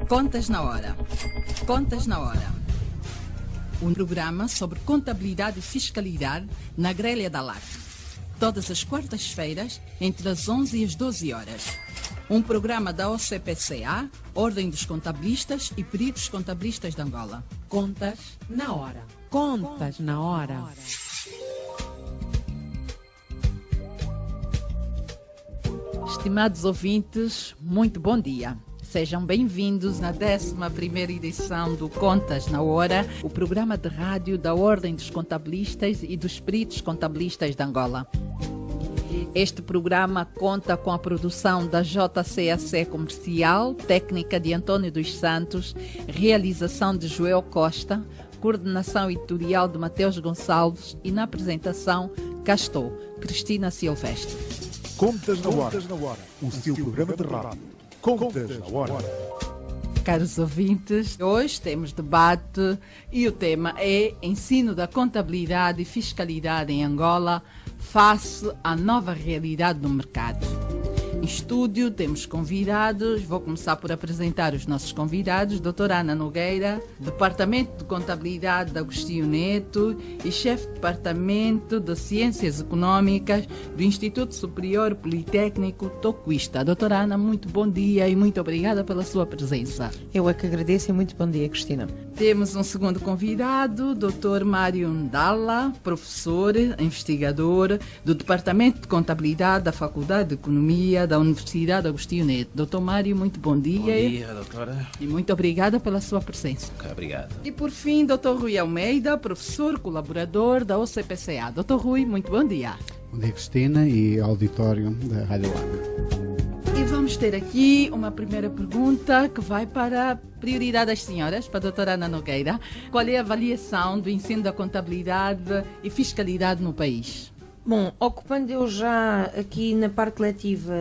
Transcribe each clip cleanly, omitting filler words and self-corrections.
Contas na Hora. Contas na Hora. Um programa sobre contabilidade e fiscalidade na grelha da LAC. Todas as quartas-feiras, entre as 11 e as 12 horas. Um programa da OCPCA, Ordem dos Contabilistas e Peritos Contabilistas de Angola. Contas na Hora. Contas na Hora. Estimados ouvintes, muito bom dia. Sejam bem-vindos na 11ª edição do Contas na Hora, o programa de rádio da Ordem dos Contabilistas e dos Peritos Contabilistas de Angola. Este programa conta com a produção da JCAC Comercial, técnica de António dos Santos, realização de Joel Costa, coordenação editorial de Mateus Gonçalves e na apresentação cá estou, Cristina Silvestre. Contas na Hora, o seu programa de rádio. Contas na Hora. Caros ouvintes, hoje temos debate e o tema é Ensino da Contabilidade e Fiscalidade em Angola face à nova realidade do mercado. Em estúdio temos convidados, vou começar por apresentar os nossos convidados, doutora Ana Nogueira, Departamento de Contabilidade de Agostinho Neto e chefe de Departamento de Ciências Econômicas do Instituto Superior Politécnico Tocuista. Doutora Ana, muito bom dia e muito obrigada pela sua presença. Eu é que agradeço e muito bom dia, Cristina. Temos um segundo convidado, Dr. Mário Ndala, professor, investigador do Departamento de Contabilidade da Faculdade de Economia da Universidade Agostinho Neto. Doutor Mário, muito bom dia. Bom dia, doutora. E muito obrigada pela sua presença. Obrigado. E por fim, Dr. Rui Almeida, professor colaborador da OCPCA. Dr. Rui, muito bom dia. Bom dia, Cristina, e auditório da Rádio Ana. E vamos ter aqui uma primeira pergunta que vai para a prioridade das senhoras, para a doutora Ana Nogueira. Qual é a avaliação do ensino da contabilidade e fiscalidade no país? Bom, ocupando eu já aqui na parte letiva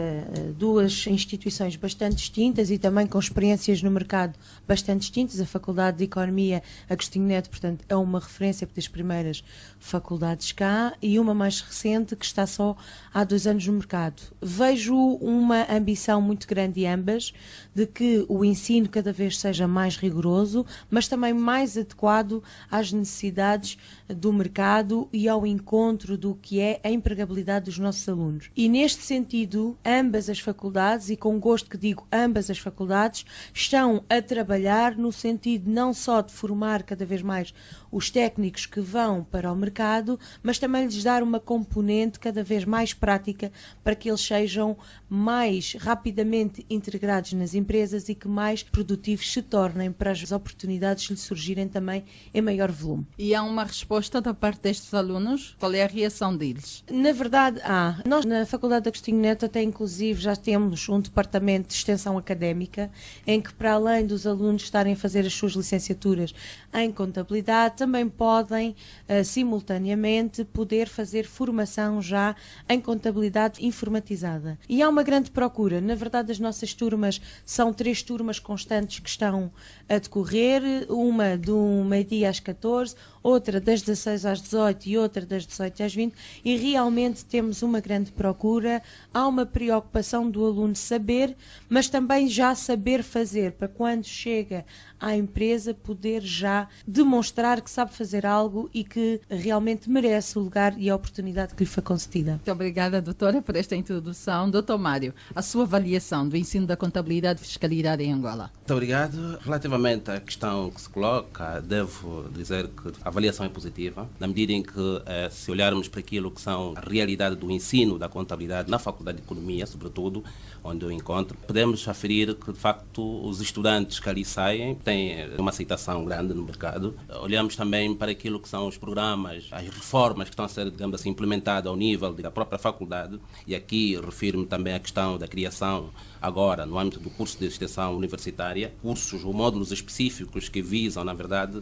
duas instituições bastante distintas e também com experiências no mercado bastante distintas, a Faculdade de Economia Agostinho Neto, portanto, é uma referência das primeiras faculdades cá e uma mais recente que está só há 2 anos no mercado. Vejo uma ambição muito grande de ambas, de que o ensino cada vez seja mais rigoroso, mas também mais adequado às necessidades do mercado e ao encontro do que é a empregabilidade dos nossos alunos. E neste sentido, ambas as faculdades, e com gosto que digo ambas as faculdades, estão a trabalhar no sentido não só de formar cada vez mais os técnicos que vão para o mercado, mas também lhes dar uma componente cada vez mais prática para que eles sejam mais rapidamente integrados nas empresas e que mais produtivos se tornem para as oportunidades lhes surgirem também em maior volume. E há uma resposta da parte destes alunos? Qual é a reação deles? Na verdade, nós na Faculdade de Agostinho Neto até inclusive já temos um departamento de extensão académica em que, para além dos alunos estarem a fazer as suas licenciaturas em contabilidade, também podem simultaneamente poder fazer formação já em contabilidade informatizada. E há uma grande procura. Na verdade, as nossas turmas são 3 turmas constantes que estão a decorrer, uma do meio-dia às 14, outra das 16 às 18 e outra das 18 às 20, e realmente temos uma grande procura. Há uma preocupação do aluno saber, mas também já saber fazer, para quando chega à empresa poder já demonstrar que sabe fazer algo e que realmente merece o lugar e a oportunidade que lhe foi concedida. Muito obrigada, doutora, por esta introdução. Doutor Mário, a sua avaliação do ensino da contabilidade e fiscalidade em Angola? Muito obrigado. Relativamente à questão que se coloca, devo dizer que a avaliação é positiva, na medida em que, se olharmos para aquilo que são a realidade do ensino da contabilidade na Faculdade de Economia, sobretudo, onde eu encontro, podemos aferir que, de facto, os estudantes que ali saem têm uma aceitação grande no mercado. Olhamos também para aquilo que são os programas, as reformas que estão a ser, digamos assim, implementadas ao nível da própria faculdade, e aqui refiro-me também à questão da criação, agora, no âmbito do curso de extensão universitária, cursos ou módulos específicos que visam, na verdade,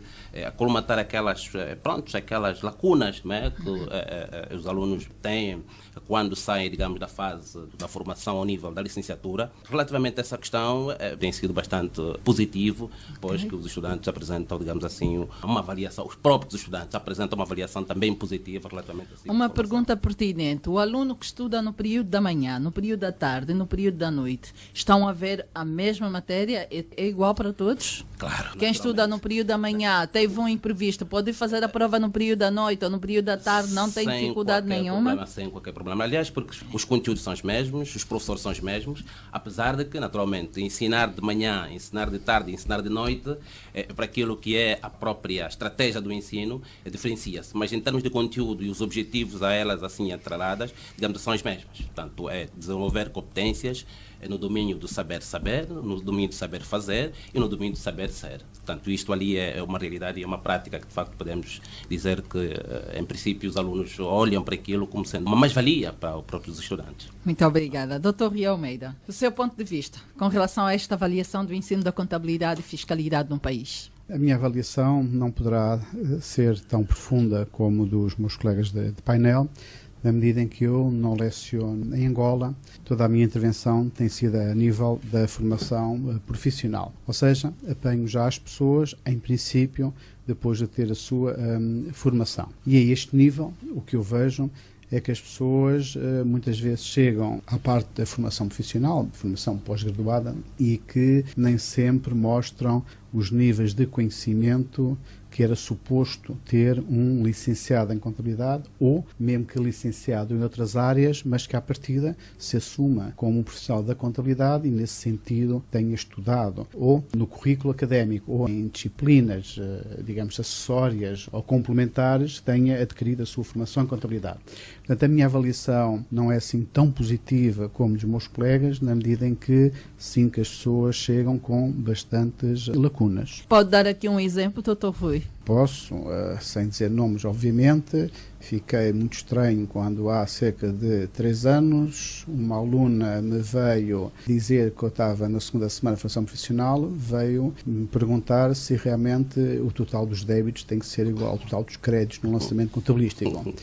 colmatar aquelas lacunas, não é, que os alunos têm quando saem, digamos, da fase da formação ao nível da licenciatura. Relativamente a essa questão, tem sido bastante positivo, pois que os estudantes apresentam, digamos assim, uma avaliação, os próprios estudantes apresentam uma avaliação também positiva relativamente a isso. Uma pergunta pertinente. O aluno que estuda no período da manhã, no período da tarde e no período da noite, estão a ver a mesma matéria? É igual para todos? Claro. Quem estuda no período da manhã teve um imprevisto, pode fazer a prova no período da noite ou no período da tarde, não tem dificuldade nenhuma? Sem qualquer problema. Aliás, porque os conteúdos são os mesmos, os professores são os mesmos, apesar de que, naturalmente, ensinar de manhã, ensinar de tarde, ensinar de noite, para aquilo que é a própria estratégia do ensino, diferencia-se. Mas em termos de conteúdo e os objetivos a elas assim atreladas, digamos, são os mesmos. Portanto, é desenvolver competências no domínio do saber, no domínio do saber fazer e no domínio do saber ser. Portanto, isto ali é uma realidade e é uma prática que, de facto, podemos dizer que, em princípio, os alunos olham para aquilo como sendo uma mais-valia para os próprios estudantes. Muito obrigada. Dr. Rui Almeida, o seu ponto de vista com relação a esta avaliação do ensino da contabilidade e fiscalidade no país? A minha avaliação não poderá ser tão profunda como dos meus colegas de painel, na medida em que eu não leciono em Angola. Toda a minha intervenção tem sido a nível da formação profissional. Ou seja, apanho já as pessoas, em princípio, depois de ter a sua formação. E a este nível, o que eu vejo é que as pessoas muitas vezes chegam à parte da formação profissional, formação pós-graduada, e que nem sempre mostram os níveis de conhecimento que era suposto ter um licenciado em contabilidade ou mesmo que licenciado em outras áreas, mas que à partida se assuma como um profissional da contabilidade e nesse sentido tenha estudado ou no currículo académico ou em disciplinas, digamos, acessórias ou complementares, tenha adquirido a sua formação em contabilidade. Portanto, a minha avaliação não é assim tão positiva como dos meus colegas, na medida em que sinto que as pessoas chegam com bastantes lacunas. Pode dar aqui um exemplo, Dr. Rui? Posso, sem dizer nomes, obviamente. Fiquei muito estranho quando há cerca de 3 anos uma aluna me veio dizer que eu estava na segunda semana de formação profissional, veio me perguntar se realmente o total dos débitos tem que ser igual ao total dos créditos no lançamento contabilístico.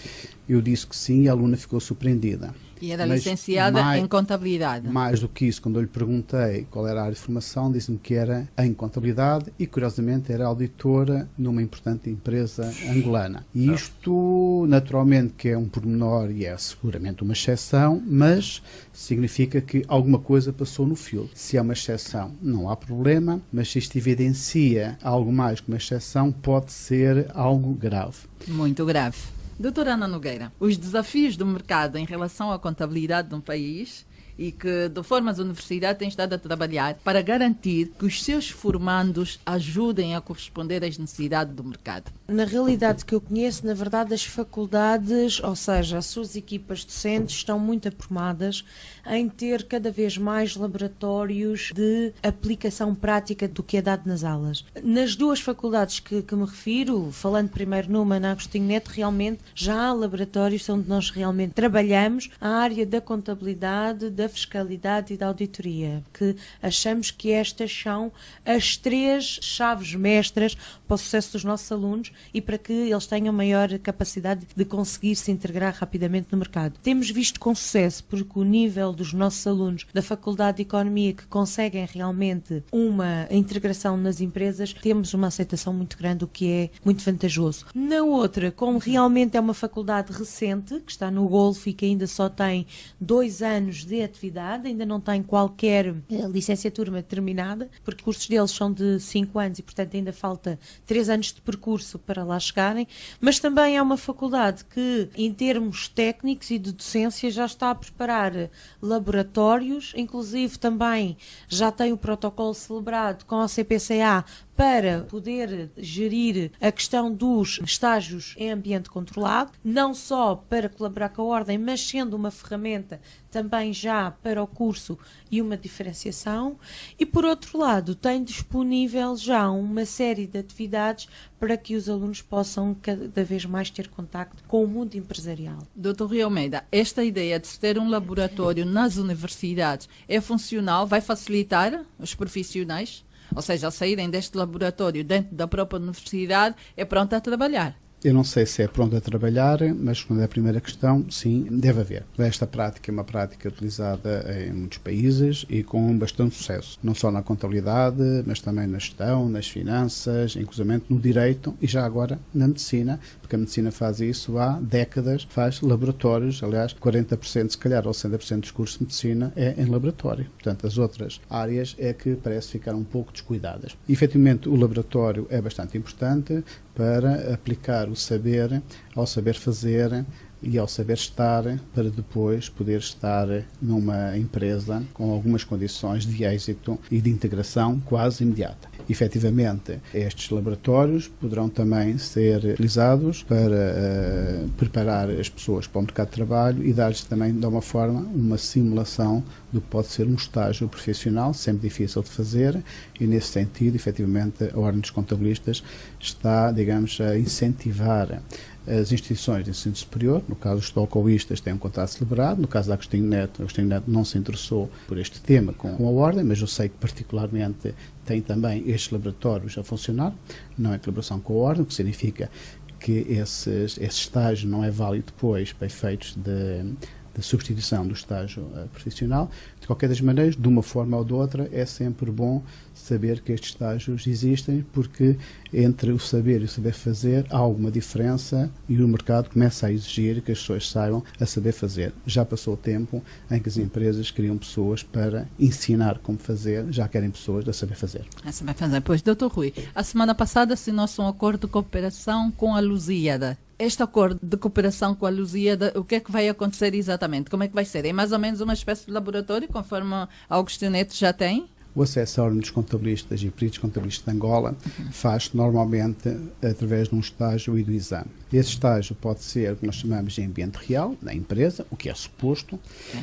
Eu disse que sim e a aluna ficou surpreendida. E era licenciada em contabilidade. Mais do que isso, quando eu lhe perguntei qual era a área de formação, disse-me que era em contabilidade e, curiosamente, era auditora numa importante empresa angolana. E isto, naturalmente, que é um pormenor e é seguramente uma exceção, mas significa que alguma coisa passou no fio. Se é uma exceção, não há problema, mas se isto evidencia algo mais que uma exceção, pode ser algo grave. Muito grave. Doutora Ana Nogueira, os desafios do mercado em relação à contabilidade no país e que, de forma, as universidades têm estado a trabalhar para garantir que os seus formandos ajudem a corresponder às necessidades do mercado. Na realidade que eu conheço, na verdade, as faculdades, ou seja, as suas equipas docentes estão muito aprumadas em ter cada vez mais laboratórios de aplicação prática do que é dado nas aulas. Nas duas faculdades que me refiro, falando primeiro numa, na Agostinho Neto, realmente já há laboratórios onde nós realmente trabalhamos a área da contabilidade, da fiscalidade e da auditoria, que achamos que estas são as 3 chaves mestras para o sucesso dos nossos alunos e para que eles tenham maior capacidade de conseguir se integrar rapidamente no mercado. Temos visto com sucesso porque o nível dos nossos alunos da Faculdade de Economia que conseguem realmente uma integração nas empresas, temos uma aceitação muito grande, o que é muito vantajoso. Na outra, como realmente é uma faculdade recente, que está no Golfo e que ainda só tem 2 anos de atividade, ainda não tem qualquer licenciatura terminada, porque os cursos deles são de 5 anos e, portanto, ainda falta 3 anos de percurso para lá chegarem, mas também é uma faculdade que, em termos técnicos e de docência, já está a preparar laboratórios, inclusive também já tem o protocolo celebrado com a CPCA para poder gerir a questão dos estágios em ambiente controlado, não só para colaborar com a ordem, mas sendo uma ferramenta também já para o curso e uma diferenciação. E, por outro lado, tem disponível já uma série de atividades para que os alunos possam cada vez mais ter contacto com o mundo empresarial. Dr. Rui Almeida, esta ideia de se ter um laboratório nas universidades é funcional? Vai facilitar os profissionais? Ou seja, ao saírem deste laboratório dentro da própria universidade, é pronto a trabalhar? Eu não sei se é pronto a trabalhar, mas quando é a primeira questão, sim, deve haver. Esta prática é uma prática utilizada em muitos países e com bastante sucesso, não só na contabilidade, mas também na gestão, nas finanças, inclusive no direito e já agora na medicina, porque a medicina faz isso há décadas, faz laboratórios, aliás, 40% se calhar ou 60% dos cursos de medicina é em laboratório. Portanto, as outras áreas é que parece ficar um pouco descuidadas. E, efetivamente, o laboratório é bastante importante para aplicar o saber ao saber fazer e ao saber estar, para depois poder estar numa empresa com algumas condições de êxito e de integração quase imediata. Efetivamente, estes laboratórios poderão também ser utilizados para preparar as pessoas para o mercado de trabalho e dar-lhes também, de alguma forma, uma simulação do que pode ser um estágio profissional, sempre difícil de fazer, e nesse sentido, efetivamente, a Ordem dos Contabilistas está, digamos, a incentivar as instituições de ensino superior. No caso dos socorristas têm um contrato celebrado, no caso da Agostinho Neto não se interessou por este tema com a Ordem, mas eu sei que particularmente tem também estes laboratórios a funcionar, não é colaboração com a Ordem, o que significa que esse estágio não é válido depois para efeitos de substituição do estágio profissional. De qualquer das maneiras, de uma forma ou de outra, é sempre bom saber que estes estágios existem, porque entre o saber e o saber fazer há alguma diferença e o mercado começa a exigir que as pessoas saibam a saber fazer. Já passou o tempo em que as empresas queriam pessoas para ensinar como fazer, já querem pessoas a saber fazer. A saber fazer. Pois, Dr. Rui, a semana passada assinou-se um acordo de cooperação com a Lusíada. Este acordo de cooperação com a Lusíada, o que é que vai acontecer exatamente? Como é que vai ser? É mais ou menos uma espécie de laboratório, conforme a Agostinho Neto já tem? O acesso à Ordem dos Contabilistas e Peritos Contabilistas de Angola faz-se normalmente através de um estágio e do exame. Esse estágio pode ser o que nós chamamos de ambiente real, na empresa, o que é suposto,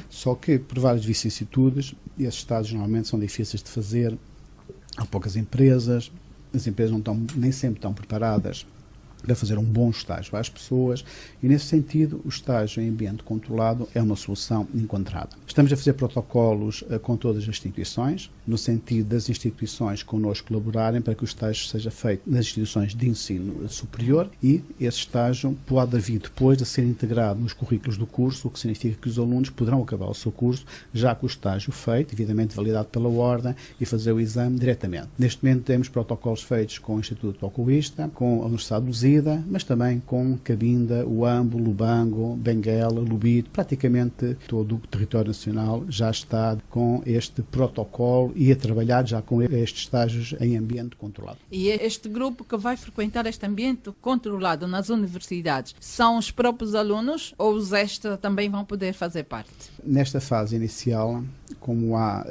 só que por várias vicissitudes, esses estágios normalmente são difíceis de fazer, há poucas empresas, as empresas não estão nem sempre estão preparadas para fazer um bom estágio às pessoas e, nesse sentido, o estágio em ambiente controlado é uma solução encontrada. Estamos a fazer protocolos com todas as instituições, no sentido das instituições connosco colaborarem para que o estágio seja feito nas instituições de ensino superior e esse estágio pode vir depois de ser integrado nos currículos do curso, o que significa que os alunos poderão acabar o seu curso já com o estágio feito, devidamente validado pela Ordem, e fazer o exame diretamente. Neste momento temos protocolos feitos com o Instituto Oculista, com a Universidade de Lusíada, mas também com Cabinda, Uambo, Lubango, Benguela, Lubito, praticamente todo o território nacional já está com este protocolo e a trabalhar já com estes estágios em ambiente controlado. E este grupo que vai frequentar este ambiente controlado nas universidades são os próprios alunos ou os extras também vão poder fazer parte? Nesta fase inicial, como há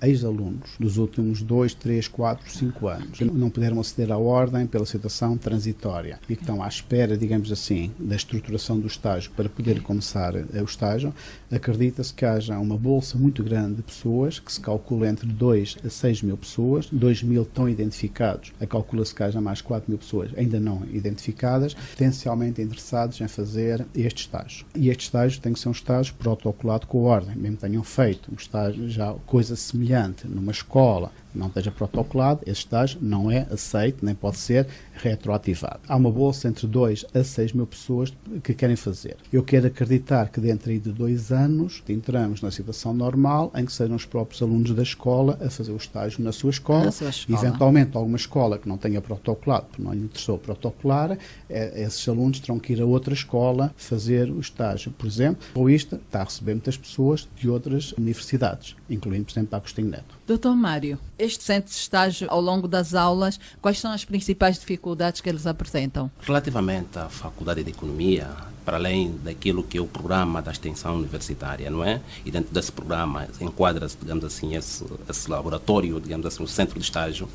ex-alunos dos últimos 2, 3, 4, 5 anos que não puderam aceder à Ordem pela situação transitória e que estão à espera, digamos assim, da estruturação do estágio para poder começar o estágio, acredita-se que haja uma bolsa muito grande de pessoas, que se calcula entre 2 a 6 mil pessoas, 2 mil estão identificados, calcula-se que haja mais 4 mil pessoas ainda não identificadas, potencialmente interessados em fazer este estágio. E este estágio tem que ser um estágio protocolado com a Ordem, mesmo que tenham feito um estágio já coisa semelhante numa escola, não esteja protocolado, esse estágio não é aceito, nem pode ser retroativado. Há uma bolsa entre 2 a 6 mil pessoas que querem fazer. Eu quero acreditar que dentro de 2 anos entramos na situação normal em que sejam os próprios alunos da escola a fazer o estágio na sua escola. Eventualmente alguma escola que não tenha protocolado, porque não lhe interessou protocolar, esses alunos terão que ir a outra escola fazer o estágio. Por exemplo, ou isto está a receber muitas pessoas de outras universidades, incluindo, por exemplo, a Agostinho Neto. Dr. Mário, este centro de estágio ao longo das aulas, quais são as principais dificuldades que eles apresentam? Relativamente à Faculdade de Economia, para além daquilo que é o programa da extensão universitária, não é? E dentro desse programa enquadra-se, digamos assim, esse laboratório, digamos assim, o centro de estágio,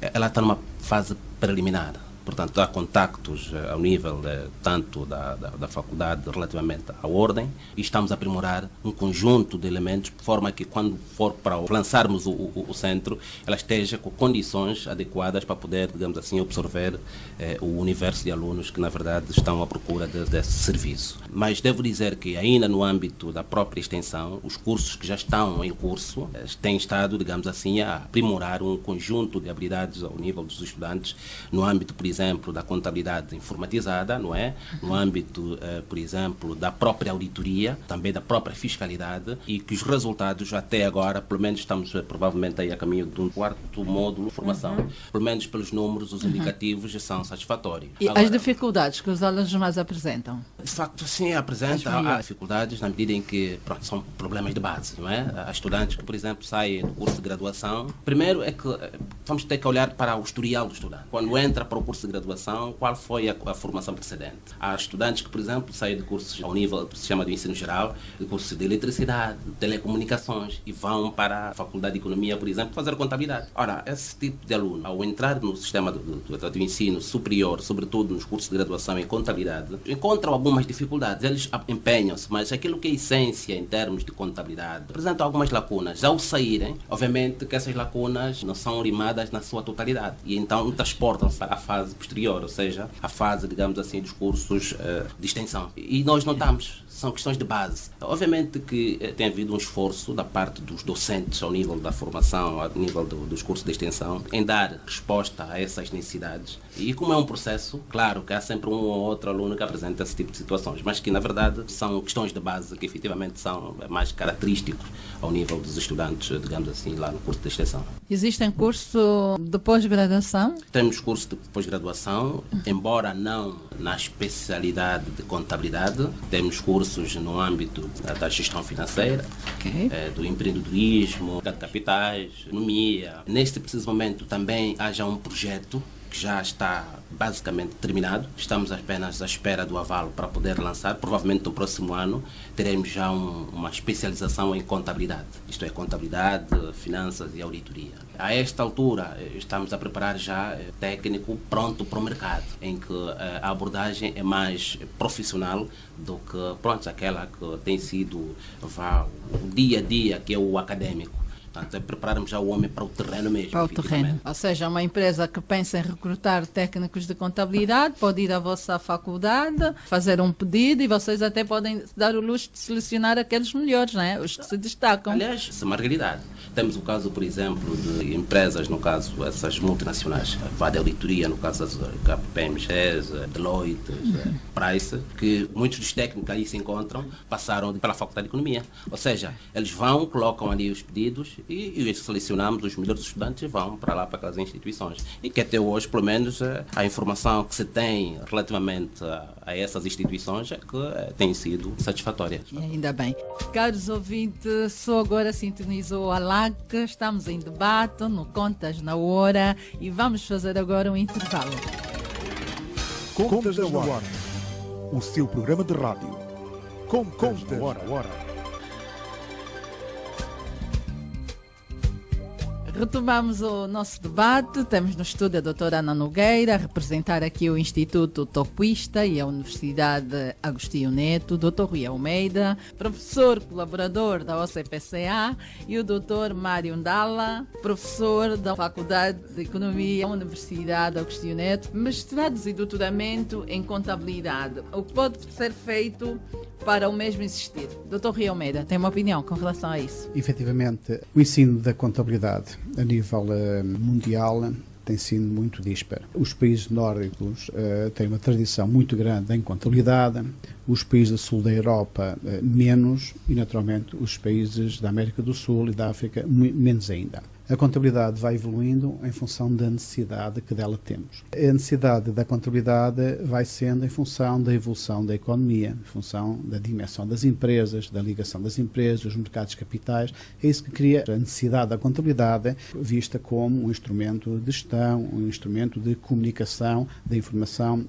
ela está numa fase preliminar. Portanto, há contactos ao nível tanto da faculdade relativamente à Ordem e estamos a aprimorar um conjunto de elementos de forma que quando for para lançarmos o centro, ela esteja com condições adequadas para poder, digamos assim, absorver o universo de alunos que, na verdade, estão à procura desse serviço. Mas devo dizer que ainda no âmbito da própria extensão, os cursos que já estão em curso têm estado, digamos assim, a aprimorar um conjunto de habilidades ao nível dos estudantes no âmbito, por exemplo, exemplo, da contabilidade informatizada, não é? No âmbito, por exemplo, da própria auditoria, também da própria fiscalidade, e que os resultados até agora, pelo menos estamos provavelmente aí a caminho de um quarto módulo de formação, pelo menos pelos números, os indicativos são satisfatórios. E Agora, as dificuldades que os alunos mais apresentam? de facto, sim, há dificuldades na medida em que são problemas de base, não é? Há estudantes que, por exemplo, saem do curso de graduação. Primeiro é que vamos ter que olhar para o historial do estudante. Quando entra para o curso de graduação, qual foi a formação precedente? Há estudantes que, por exemplo, saem de cursos ao nível do sistema do ensino geral, de cursos de eletricidade, de telecomunicações, e vão para a Faculdade de Economia, por exemplo, fazer contabilidade. Ora, esse tipo de aluno, ao entrar no sistema do ensino superior, sobretudo nos cursos de graduação em contabilidade, encontram algumas dificuldades. Eles empenham-se, mas aquilo que é essência em termos de contabilidade apresenta algumas lacunas. Ao saírem, obviamente que essas lacunas não são limadas na sua totalidade e então transportam-se para a fase posterior, ou seja, a fase, digamos assim, dos cursos de extensão. E nós notamos, são questões de base. Obviamente que tem havido um esforço da parte dos docentes ao nível da formação, ao nível dos cursos de extensão, em dar resposta a essas necessidades. E como é um processo, claro que há sempre um ou outro aluno que apresenta esse tipo de situações, mas que na verdade são questões de base que efetivamente são mais característicos ao nível dos estudantes, digamos assim, lá no curso de extensão. Existem cursos de pós-graduação? Temos curso de pós-graduação, embora não na especialidade de contabilidade. Temos cursos no âmbito da gestão financeira, do empreendedorismo, de capitais, economia. Neste preciso momento também há já um projeto que já está basicamente terminado. Estamos apenas à espera do avalo para poder lançar. Provavelmente no próximo ano teremos já uma especialização em contabilidade. Isto é, contabilidade, finanças e auditoria. A esta altura estamos a preparar já técnico pronto para o mercado, em que a abordagem é mais profissional do que aquela que tem sido o dia a dia, que é o académico. Portanto, é prepararmos já o homem para o terreno mesmo. Para o terreno. Ou seja, uma empresa que pensa em recrutar técnicos de contabilidade pode ir à vossa faculdade, fazer um pedido e vocês até podem dar o luxo de selecionar aqueles melhores, não é? Os que se destacam. Aliás, isso é uma realidade. Temos o caso, por exemplo, de empresas, no caso, essas multinacionais, a Vada Auditoria, no caso das KPMG, Deloitte, Price, que muitos dos técnicos ali se encontram, passaram pela Faculdade de Economia. Ou seja, eles vão, colocam ali os pedidos e selecionamos os melhores estudantes e vão para lá, para aquelas instituições. E que até hoje, pelo menos, a informação que se tem relativamente a essas instituições é que tem sido satisfatória. E ainda bem. Caros ouvintes, só agora sintonizou a LAC, estamos em debate, no Contas na Hora, e vamos fazer agora um intervalo. Contas na Hora, o seu programa de rádio. Contas na Hora. Retomamos o nosso debate. Temos no estúdio a doutora Ana Nogueira, a representar aqui o Instituto Toquista e a Universidade Agostinho Neto, doutor Rui Almeida, professor colaborador da OCPCA, e o doutor Mário Ndala, professor da Faculdade de Economia da Universidade Agostinho Neto, mestrados e doutoramento em contabilidade. O que pode ser feito para o mesmo existir? Doutor Rui Almeida, tem uma opinião com relação a isso? Efetivamente, o ensino da contabilidade a nível mundial tem sido muito disparo. Os países nórdicos têm uma tradição muito grande em contabilidade, os países do sul da Europa menos, e naturalmente os países da América do Sul e da África menos ainda. A contabilidade vai evoluindo em função da necessidade que dela temos. A necessidade da contabilidade vai sendo em função da evolução da economia, em função da dimensão das empresas, da ligação das empresas, os mercados de capitais. É isso que cria a necessidade da contabilidade vista como um instrumento de gestão, um instrumento de comunicação da informação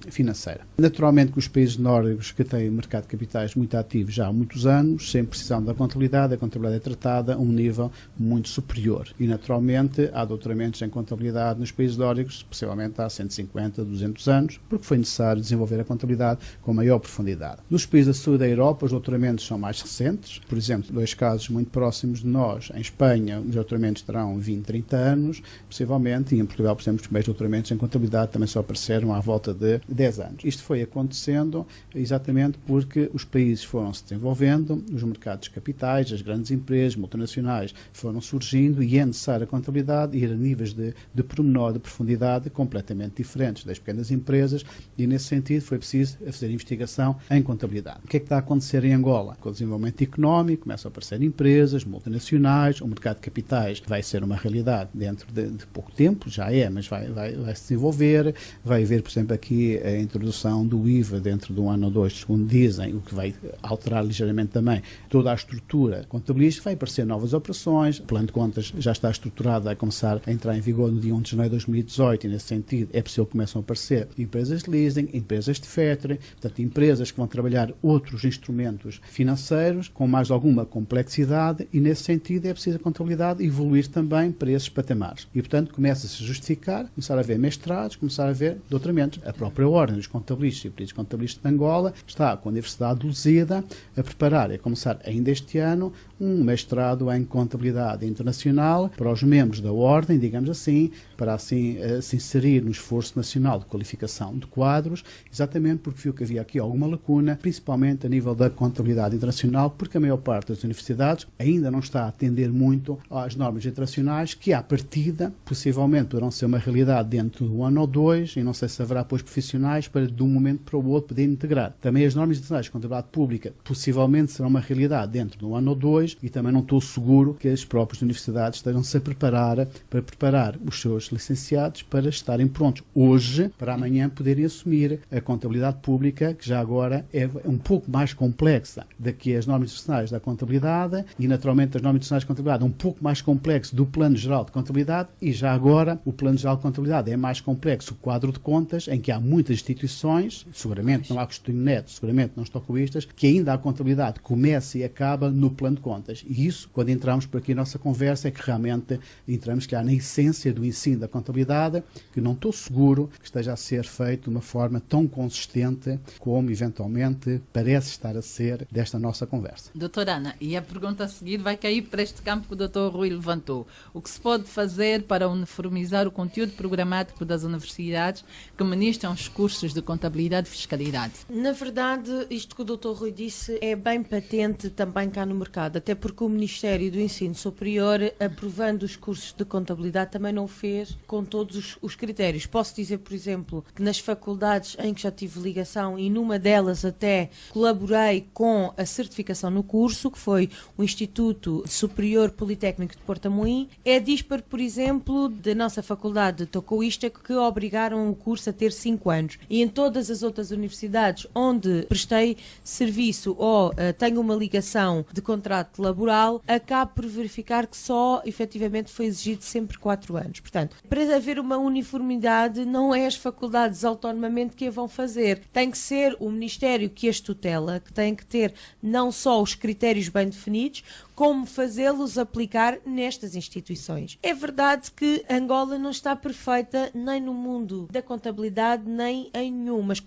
financeira. Naturalmente que os países nórdicos que têm mercado de capitais muito ativo já há muitos anos, sem precisão da contabilidade, a contabilidade é tratada a um nível muito superior. E, naturalmente, há doutoramentos em contabilidade nos países nórdicos, possivelmente há 150, 200 anos, porque foi necessário desenvolver a contabilidade com maior profundidade. Nos países da sul da Europa, os doutoramentos são mais recentes. Por exemplo, 2 casos muito próximos de nós. Em Espanha, os doutoramentos terão 20, 30 anos, possivelmente, e em Portugal, por exemplo, os primeiros doutoramentos em contabilidade também só apareceram à volta de 10 anos. Isto foi acontecendo exatamente porque os países foram se desenvolvendo, os mercados capitais, as grandes empresas multinacionais foram surgindo e é necessário a contabilidade ir a níveis de pormenor, de profundidade completamente diferentes das pequenas empresas e nesse sentido foi preciso fazer investigação em contabilidade. O que é que está a acontecer em Angola? Com o desenvolvimento económico começam a aparecer empresas multinacionais, o mercado de capitais vai ser uma realidade dentro de pouco tempo, já é, mas vai se desenvolver, vai haver, por exemplo, aqui a introdução do IVA dentro de um ano ou dois, segundo dizem, o que vai alterar ligeiramente também toda a estrutura contabilística, vai aparecer novas operações, o plano de contas já está estruturado, vai começar a entrar em vigor no dia 1 de janeiro de 2018 e nesse sentido é possível que começam a aparecer empresas de leasing, empresas de factoring, portanto empresas que vão trabalhar outros instrumentos financeiros com mais alguma complexidade e nesse sentido é preciso a contabilidade evoluir também para esses patamares. E portanto começa-se a justificar, começar a haver mestrados, começar a haver doutoramentos. A própria Ordem dos Contabilistas e Peritos Contabilistas de Angola está com a Universidade de Lusíada a preparar e a começar ainda este ano um mestrado em contabilidade internacional para os membros da Ordem, digamos assim, para assim se inserir no esforço nacional de qualificação de quadros, exatamente porque viu que havia aqui alguma lacuna, principalmente a nível da contabilidade internacional, porque a maior parte das universidades ainda não está a atender muito às normas internacionais, que à partida, possivelmente poderão ser uma realidade dentro do ano ou dois, e não sei se haverá depois profissionais para de um momento para o outro poder integrar. Também as normas internacionais de contabilidade pública possivelmente serão uma realidade dentro de um ano ou dois, e também não estou seguro que as próprias universidades estejam-se a preparar para preparar os seus licenciados para estarem prontos hoje, para amanhã poderem assumir a contabilidade pública, que já agora é um pouco mais complexa do que as normas internacionais da contabilidade e naturalmente as normas internacionais de contabilidade é um pouco mais complexo do Plano Geral de Contabilidade e já agora o Plano Geral de Contabilidade é mais complexo o quadro de contas em que há muitas instituições, seguramente não há costume neto, seguramente não estocoístas, que ainda a contabilidade começa e acaba no plano de contas. E isso, quando entramos por aqui na nossa conversa, é que realmente entramos na essência do ensino da contabilidade, que não estou seguro que esteja a ser feito de uma forma tão consistente como, eventualmente, parece estar a ser desta nossa conversa. Doutora Ana, e a pergunta a seguir vai cair para este campo que o doutor Rui levantou. O que se pode fazer para uniformizar o conteúdo programático das universidades que ministram os cursos de contabilidade e fiscalidade? Na verdade, isto que o doutor Rui disse é bem patente também cá no mercado, até porque o Ministério do Ensino Superior, aprovando os cursos de contabilidade, também não o fez com todos os critérios. Posso dizer, por exemplo, que nas faculdades em que já tive ligação e numa delas até colaborei com a certificação no curso, que foi o Instituto Superior Politécnico de Porto Amorim, é disparo, por exemplo, da nossa faculdade de Tocoísta, que obrigaram o curso a ter 5 anos. E em todas as outras universidades onde prestei serviço ou tenho uma ligação de contrato laboral, acabo por verificar que só, efetivamente, foi exigido sempre 4 anos. Portanto, para haver uma uniformidade, não é as faculdades autonomamente que a vão fazer. Tem que ser o Ministério que as tutela, que tem que ter não só os critérios bem definidos, como fazê-los aplicar nestas instituições. É verdade que Angola não está perfeita nem no mundo da contabilidade, nem em nenhum, mas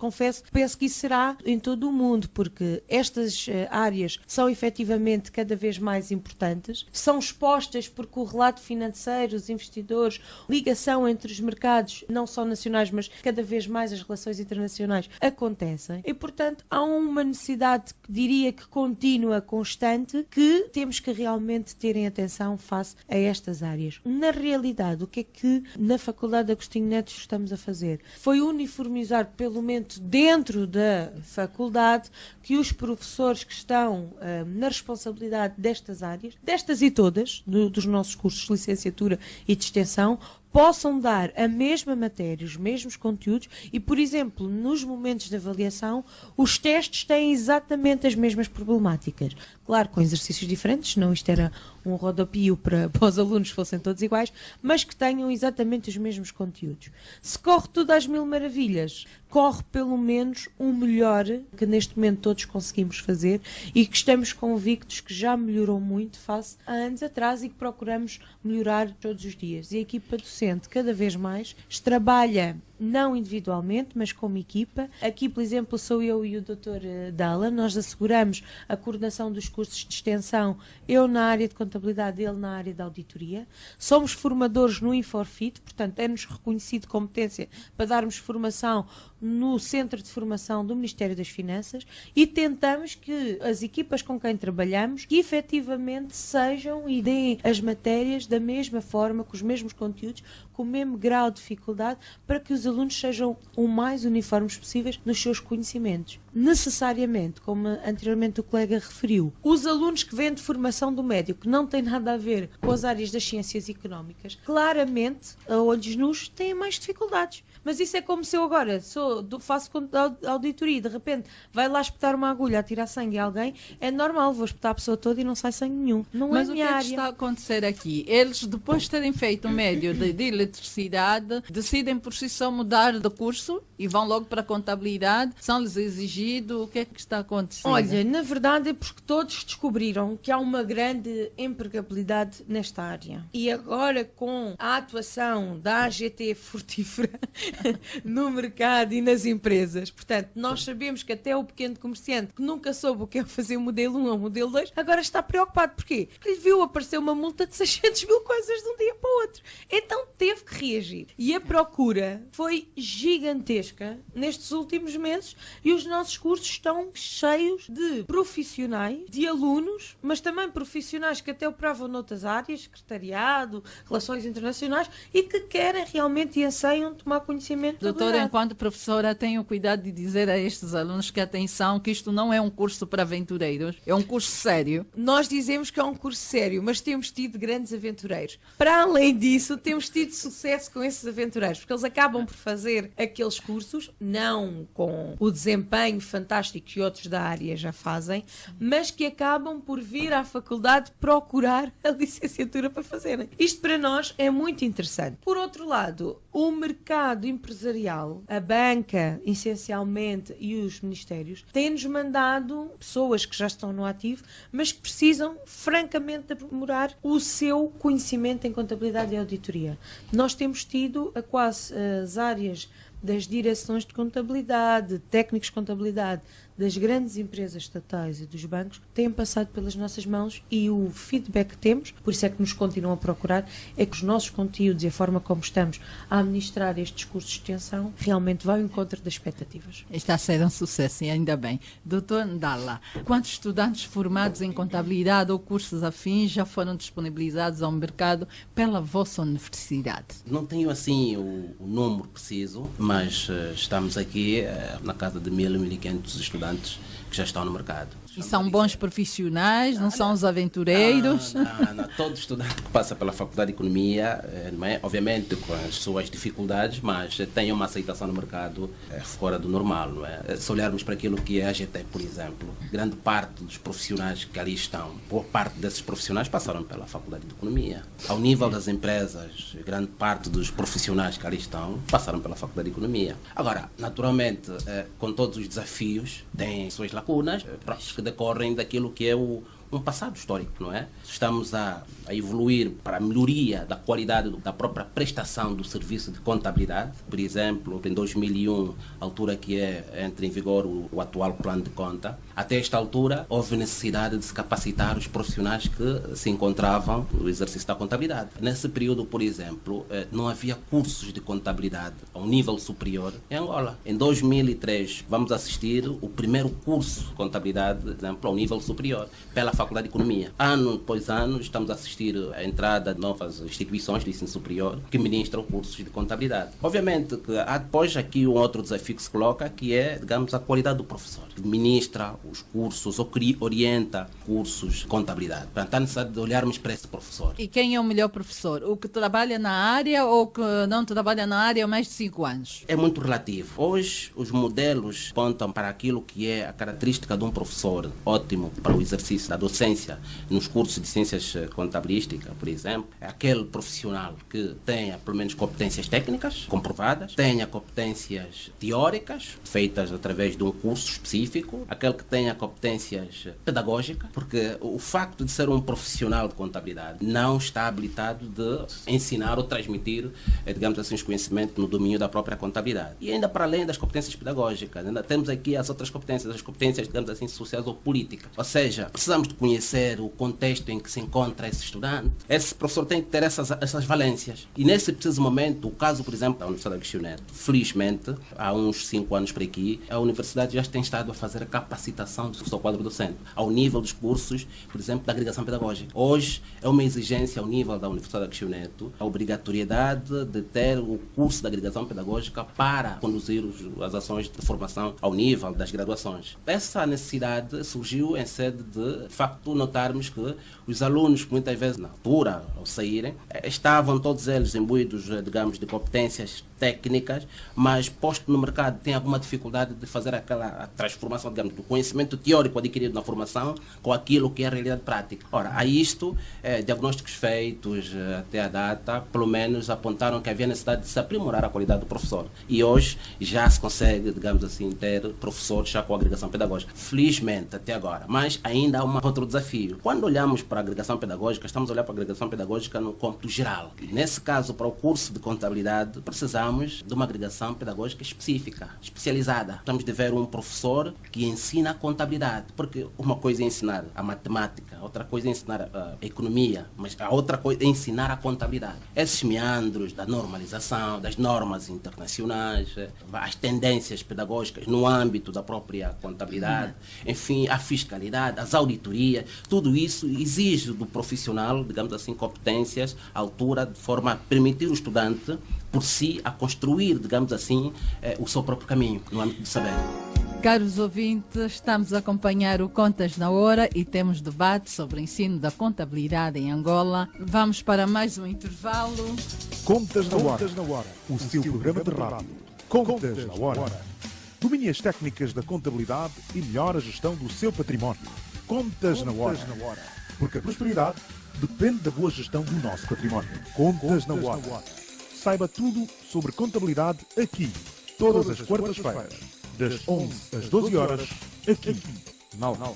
penso que isso será em todo o mundo, porque estas áreas são efetivamente cada vez mais importantes, são expostas porque o relato financeiro, os investidores, ligação entre os mercados, não só nacionais, mas cada vez mais as relações internacionais acontecem. E, portanto, há uma necessidade, diria que contínua, constante, que temos que realmente terem atenção face a estas áreas. Na realidade, o que é que na Faculdade de Agostinho Neto estamos a fazer? Foi uniformizar, pelo menos dentro da faculdade, que os professores que estão na responsabilidade destas áreas, destas e todas, dos nossos cursos de licenciatura e de extensão, possam dar a mesma matéria, os mesmos conteúdos e, por exemplo, nos momentos de avaliação, os testes têm exatamente as mesmas problemáticas. Claro, com exercícios diferentes, senão isto era um rodopio para os alunos que fossem todos iguais, mas que tenham exatamente os mesmos conteúdos. Se corre tudo às mil maravilhas, corre pelo menos o melhor que neste momento todos conseguimos fazer e que estamos convictos que já melhorou muito face a anos atrás e que procuramos melhorar todos os dias. E a equipa docente, cada vez mais, trabalha não individualmente, mas como equipa. Aqui, por exemplo, sou eu e o Dr. Dalla, nós asseguramos a coordenação dos cursos de extensão, eu na área de contabilidade, ele na área de auditoria. Somos formadores no Inforfit, portanto é-nos reconhecido competência para darmos formação no Centro de Formação do Ministério das Finanças e tentamos que as equipas com quem trabalhamos que efetivamente sejam e deem as matérias da mesma forma, com os mesmos conteúdos, com o mesmo grau de dificuldade, para que os alunos sejam o mais uniformes possíveis nos seus conhecimentos. Necessariamente, como anteriormente o colega referiu, os alunos que vêm de formação do médio, que não têm nada a ver com as áreas das ciências económicas, claramente, a olhos nus, têm mais dificuldades. Mas isso é como se eu agora faço auditoria e de repente vai lá espetar uma agulha a tirar sangue a alguém, é normal, vou espetar a pessoa toda e não sai sangue nenhum. Não Mas é o minha que é área. que está a acontecer aqui? Eles, depois de terem feito um médio de eletricidade, decidem por si só mudar de curso e vão logo para a contabilidade? São-lhes exigido? O que é que está acontecendo? Olha, na verdade é porque todos descobriram que há uma grande empregabilidade nesta área. E agora com a atuação da AGT frutífera no mercado e nas empresas, portanto, nós sabemos que até o pequeno comerciante que nunca soube o que é fazer o modelo 1 ou o modelo 2, agora está preocupado. Porquê? Porque lhe viu aparecer uma multa de 600 mil coisas de um dia para o outro. Então teve que reagir. E a procura foi gigantesca nestes últimos meses e os nossos cursos estão cheios de profissionais, de alunos, mas também profissionais que até operavam noutras áreas, secretariado, relações internacionais, e que querem realmente e anseiam tomar conhecimento da Doutora, habilidade. enquanto professora, tenho o cuidado de dizer a estes alunos que atenção, que isto não é um curso para aventureiros, é um curso sério. Nós dizemos que é um curso sério, mas temos tido grandes aventureiros. Para além disso, temos tido sucesso com esses aventureiros, porque eles acabam por fazer aqueles cursos, não com o desempenho fantástico que outros da área já fazem, mas que acabam por vir à faculdade procurar a licenciatura para fazerem. Isto para nós é muito interessante. Por outro lado, o mercado empresarial, a banca, essencialmente, e os ministérios, têm-nos mandado pessoas que já estão no ativo, mas que precisam, francamente, aprimorar o seu conhecimento em contabilidade e auditoria. Nós temos tido a quase as áreas das direções de contabilidade, técnicos de contabilidade, das grandes empresas estatais e dos bancos, têm passado pelas nossas mãos e o feedback que temos, por isso é que nos continuam a procurar, é que os nossos conteúdos e a forma como estamos a administrar estes cursos de extensão realmente vai ao encontro das expectativas. Está a ser um sucesso, e ainda bem. Doutor Ndala, quantos estudantes formados em contabilidade ou cursos afins já foram disponibilizados ao mercado pela vossa universidade? Não tenho assim o número preciso, mas estamos aqui na casa de 1.500 estudantes que já estão no mercado. E são bons profissionais, não são os aventureiros? Não. Todo estudante que passa pela Faculdade de Economia, não é? Obviamente com as suas dificuldades, mas tem uma aceitação no mercado fora do normal. Não é? Se olharmos para aquilo que é a AGT, por exemplo, grande parte dos profissionais que ali estão, boa parte desses profissionais passaram pela Faculdade de Economia. Ao nível das empresas, grande parte dos profissionais que ali estão passaram pela Faculdade de Economia. Agora, naturalmente, com todos os desafios, tem suas lacunas, que decorrem daquilo que é um passado histórico, não é? Estamos a evoluir para a melhoria da qualidade da própria prestação do serviço de contabilidade. Por exemplo, em 2001, altura que entra em vigor o atual plano de conta, até esta altura houve necessidade de se capacitar os profissionais que se encontravam no exercício da contabilidade. Nesse período, por exemplo, não havia cursos de contabilidade a um nível superior em Angola. Em 2003, vamos assistir o primeiro curso de contabilidade, por exemplo, ao nível superior, pela Faculdade de Economia. Ano após ano, estamos a assistir à entrada de novas instituições de ensino superior que ministram cursos de contabilidade. Obviamente que há depois aqui um outro desafio que se coloca, que é, digamos, a qualidade do professor, que ministra os cursos ou que orienta cursos de contabilidade. Portanto, há necessidade de olharmos para esse professor. E quem é o melhor professor? O que trabalha na área ou que não trabalha na área há mais de 5 anos? É muito relativo. Hoje, os modelos apontam para aquilo que é a característica de um professor ótimo para o exercício da docência docência nos cursos de ciências contabilísticas, por exemplo, é aquele profissional que tenha pelo menos competências técnicas comprovadas, tenha competências teóricas feitas através de um curso específico, aquele que tenha competências pedagógicas, porque o facto de ser um profissional de contabilidade não está habilitado de ensinar ou transmitir, digamos assim, os conhecimentos no domínio da própria contabilidade. E ainda para além das competências pedagógicas, ainda temos aqui as outras competências, as competências, digamos assim, sociais ou políticas. Ou seja, precisamos de conhecer o contexto em que se encontra esse estudante. Esse professor tem que ter essas valências. E nesse preciso momento, o caso, por exemplo, da Universidade Agostinho Neto, felizmente, há uns 5 anos por aqui, a universidade já tem estado a fazer a capacitação do seu quadro docente, ao nível dos cursos, por exemplo, da agregação pedagógica. Hoje, é uma exigência ao nível da Universidade Agostinho Neto, a obrigatoriedade de ter o curso da agregação pedagógica para conduzir as ações de formação ao nível das graduações. Essa necessidade surgiu em sede de facto, notarmos que os alunos, muitas vezes, na altura, ao saírem, estavam todos eles imbuídos, digamos, de competências técnicas, mas posto no mercado tem alguma dificuldade de fazer aquela transformação, digamos, do conhecimento teórico adquirido na formação com aquilo que é a realidade prática. Ora, a isto, diagnósticos feitos até a data, pelo menos apontaram que havia necessidade de se aprimorar a qualidade do professor. E hoje já se consegue, digamos assim, ter professores já com agregação pedagógica. Felizmente, até agora. Mas ainda há um outro desafio. Quando olhamos para a agregação pedagógica, estamos a olhar para a agregação pedagógica no cômputo geral. E nesse caso, para o curso de contabilidade, precisamos de uma agregação pedagógica específica, especializada. Temos de ver um professor que ensina a contabilidade, porque uma coisa é ensinar a matemática, outra coisa é ensinar a economia, mas a outra coisa é ensinar a contabilidade. Esses meandros da normalização, das normas internacionais, as tendências pedagógicas no âmbito da própria contabilidade, enfim, a fiscalidade, as auditorias, tudo isso exige do profissional, digamos assim, competências à altura, de forma a permitir o estudante, por si, a construir, digamos assim, o seu próprio caminho no âmbito do saber. Caros ouvintes, estamos a acompanhar o Contas na Hora e temos debate sobre o ensino da contabilidade em Angola. Vamos para mais um intervalo. Contas na Hora, o seu programa de rádio. Contas na Hora. Domine as técnicas da contabilidade e melhore a gestão do seu património. Contas na Hora. Porque a prosperidade depende da boa gestão do nosso património. Contas na Hora. Saiba tudo sobre contabilidade aqui, todas as quartas-feiras, das 11 às 12 horas, aqui, na Alva.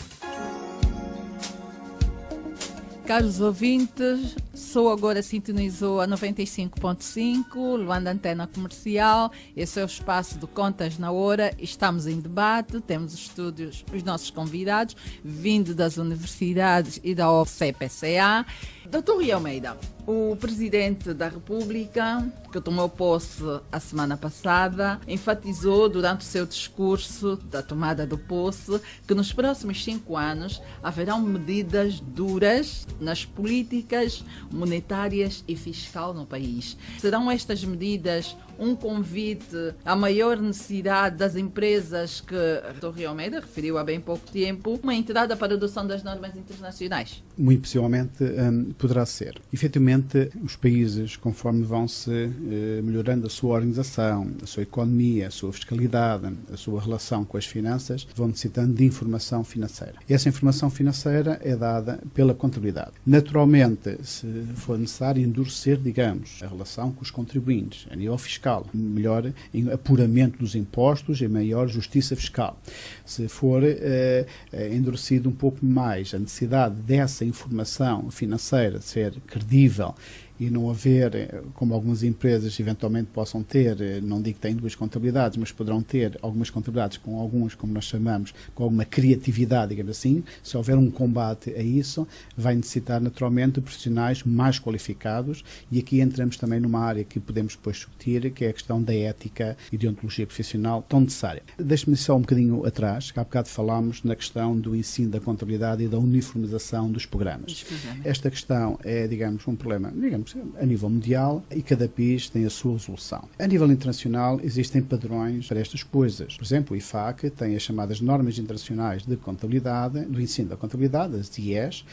Caros ouvintes, sou agora sintonizou a 95.5, levando a antena comercial. Esse é o espaço de Contas na Hora. Estamos em debate, temos estúdios, os nossos convidados, vindo das universidades e da OCPCA. Dr. Rui Almeida, o Presidente da República, que tomou posse a semana passada, enfatizou durante o seu discurso da tomada do posse que nos próximos 5 anos haverão medidas duras nas políticas monetárias e fiscal no país. Serão estas medidas um convite à maior necessidade das empresas que a Dr. Rui Almeida referiu há bem pouco tempo, uma entrada para a adoção das normas internacionais? Muito possivelmente poderá ser. Efetivamente, os países, conforme vão-se melhorando a sua organização, a sua economia, a sua fiscalidade, a sua relação com as finanças, vão necessitando de informação financeira. Essa informação financeira é dada pela contabilidade. Naturalmente, se for necessário endurecer, digamos, a relação com os contribuintes, a nível fiscal, melhor em apuramento dos impostos e maior justiça fiscal. Se for endurecido um pouco mais a necessidade dessa informação financeira ser credível e não haver, como algumas empresas eventualmente possam ter, não digo que têm 2 contabilidades, mas poderão ter algumas contabilidades com alguns, como nós chamamos, com alguma criatividade, digamos assim. Se houver um combate a isso, vai necessitar naturalmente de profissionais mais qualificados, e aqui entramos também numa área que podemos depois discutir, que é a questão da ética e deontologia profissional tão necessária. Deixe-me só um bocadinho atrás, que há bocado falámos na questão do ensino da contabilidade e da uniformização dos programas. Esta questão é, digamos, um problema, a nível mundial, e cada país tem a sua resolução. A nível internacional existem padrões para estas coisas. Por exemplo, o IFAC tem as chamadas normas internacionais de contabilidade, do ensino da contabilidade, as IES,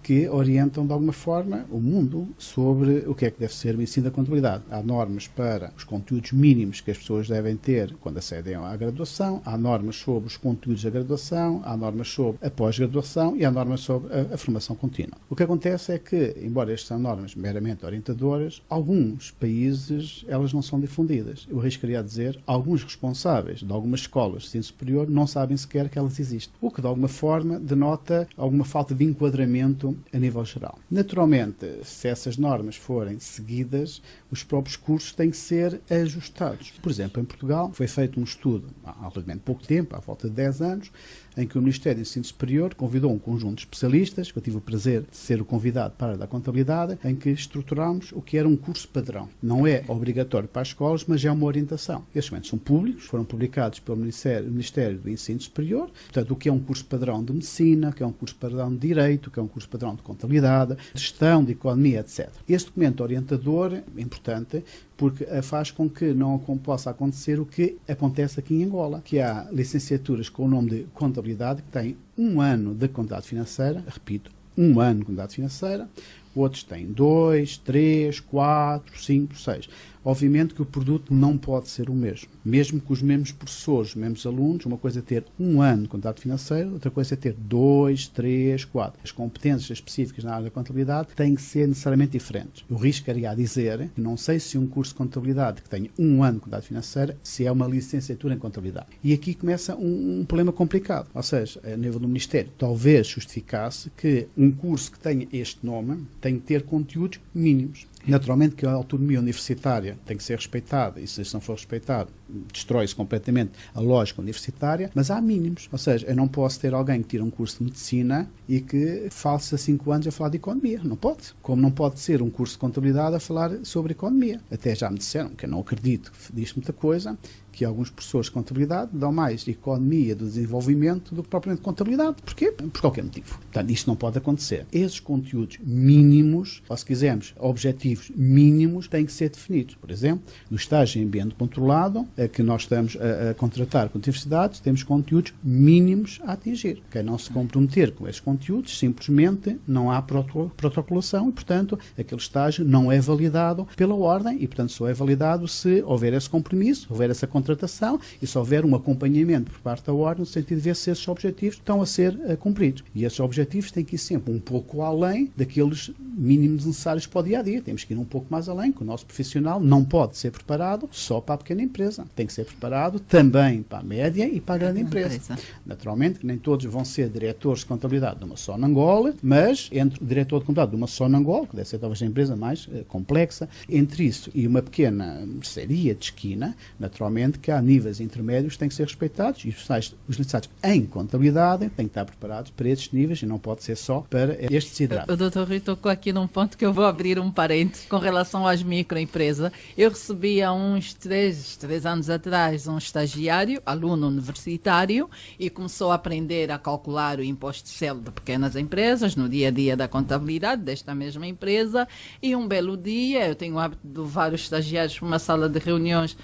que orientam de alguma forma o mundo sobre o que é que deve ser o ensino da contabilidade. Há normas para os conteúdos mínimos que as pessoas devem ter quando acedem à graduação, há normas sobre os conteúdos da graduação, há normas sobre a pós-graduação e há normas sobre a formação contínua. O que acontece é que, embora estas são normas meramente orientadoras, alguns países elas não são difundidas. Eu arriscaria a dizer, alguns responsáveis de algumas escolas de ensino superior não sabem sequer que elas existem, o que de alguma forma denota alguma falta de enquadramento a nível geral. Naturalmente, se essas normas forem seguidas, os próprios cursos têm que ser ajustados. Por exemplo, em Portugal foi feito um estudo há relativamente pouco tempo, há volta de 10 anos, em que o Ministério do Ensino Superior convidou um conjunto de especialistas, que eu tive o prazer de ser o convidado para a área da contabilidade, em que estruturámos o que era um curso padrão. Não é obrigatório para as escolas, mas é uma orientação. Estes documentos são públicos, foram publicados pelo Ministério do Ensino Superior, portanto, o que é um curso padrão de medicina, o que é um curso padrão de direito, o que é um curso padrão de contabilidade, de gestão, de economia, etc. Este documento orientador é importante porque faz com que não possa acontecer o que acontece aqui em Angola, que há licenciaturas com o nome de contabilidade que têm 1 ano de contabilidade financeira, repito, 1 ano de contabilidade financeira, outros têm 2, 3, 4, 5, 6. Obviamente que o produto não pode ser o mesmo com os mesmos professores, os mesmos alunos. Uma coisa é ter 1 ano de contabilidade financeira, outra coisa é ter 2, 3, 4. As competências específicas na área da contabilidade têm que ser necessariamente diferentes. Eu riscaria a dizer que não sei se um curso de contabilidade que tenha 1 ano de contabilidade financeira, se é uma licenciatura em contabilidade. E aqui começa um problema complicado. Ou seja, a nível do Ministério, talvez justificasse que um curso que tenha este nome tem que ter conteúdos mínimos. Naturalmente que a autonomia universitária tem que ser respeitada, e se isso não for respeitado, destrói-se completamente a lógica universitária, mas há mínimos. Ou seja, eu não posso ter alguém que tira um curso de medicina e que faça 5 anos a falar de economia. Não pode. Como não pode ser um curso de contabilidade a falar sobre economia. Até já me disseram, que eu não acredito, que diz muita coisa, que alguns professores de contabilidade dão mais economia do desenvolvimento do que propriamente contabilidade. Porquê? Por qualquer motivo. Portanto, isto não pode acontecer. Esses conteúdos mínimos, ou se quisermos, objetivos mínimos, têm que ser definidos. Por exemplo, no estágio em ambiente controlado, que nós estamos a contratar com universidades, temos conteúdos mínimos a atingir. Quem não se comprometer com esses conteúdos, simplesmente não há protocolação e, portanto, aquele estágio não é validado pela ordem e, portanto, só é validado se houver esse compromisso, houver essa contratação e se houver um acompanhamento por parte da ordem no sentido de ver se esses objetivos estão a ser cumpridos. E esses objetivos têm que ir sempre um pouco além daqueles mínimos necessários para o dia-a-dia. Temos que ir um pouco mais além, que o nosso profissional não pode ser preparado só para a pequena empresa. Tem que ser preparado também para a média e para a grande empresa. Naturalmente que nem todos vão ser diretores de contabilidade de uma só na Angola, mas entre o diretor de contabilidade de uma só na Angola, que deve ser talvez a empresa mais complexa, entre isso e uma pequena mercearia de esquina, naturalmente que há níveis intermédios que têm que ser respeitados e os licenciados em contabilidade têm que estar preparados para estes níveis e não pode ser só para estes desidratos. O Dr. Rui tocou aqui num ponto que eu vou abrir um parênteses com relação às microempresas. Eu recebi há uns 3 anos atrás um estagiário, aluno universitário, e começou a aprender a calcular o imposto de selo de pequenas empresas no dia a dia da contabilidade desta mesma empresa. E um belo dia, eu tenho o hábito de levar os estagiários para uma sala de reuniões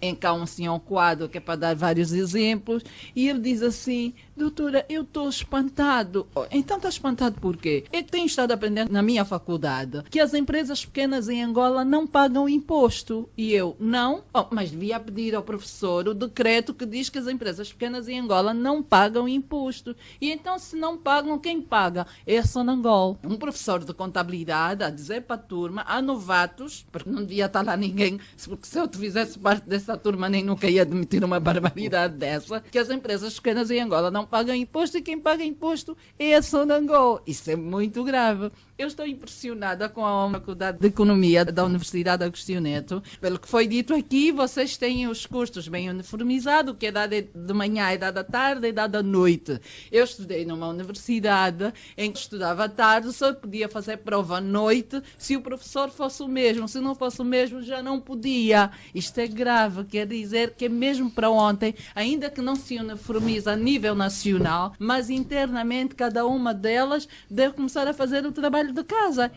em que há um senhor quadro que é para dar vários exemplos, e ele diz assim: doutora, eu estou espantado. Então está espantado por quê? Eu tenho estado aprendendo na minha faculdade que as empresas pequenas em Angola não pagam imposto. E eu, não? Mas devia pedir ao professor o decreto que diz que as empresas pequenas em Angola não pagam imposto. E então, se não pagam, quem paga? É a Sonangol. Um professor de contabilidade a dizer para a turma, há novatos, porque não devia estar lá ninguém, porque se eu fizesse parte dessa turma nem nunca ia admitir uma barbaridade dessa, que as empresas pequenas em Angola não pagam imposto e quem paga imposto é a Sonangol. Isso é muito grave. Eu estou impressionada com a Faculdade de Economia da Universidade Agostinho Neto. Pelo que foi dito aqui, vocês têm os custos bem uniformizados, o que é dado de manhã é dado à tarde, é dado à noite. Eu estudei numa universidade em que estudava à tarde, só podia fazer prova à noite se o professor fosse o mesmo. Se não fosse o mesmo, já não podia. Isto é grave, quer dizer que mesmo para ontem, ainda que não se uniformize a nível nacional, mas internamente cada uma delas deve começar a fazer o trabalho de casa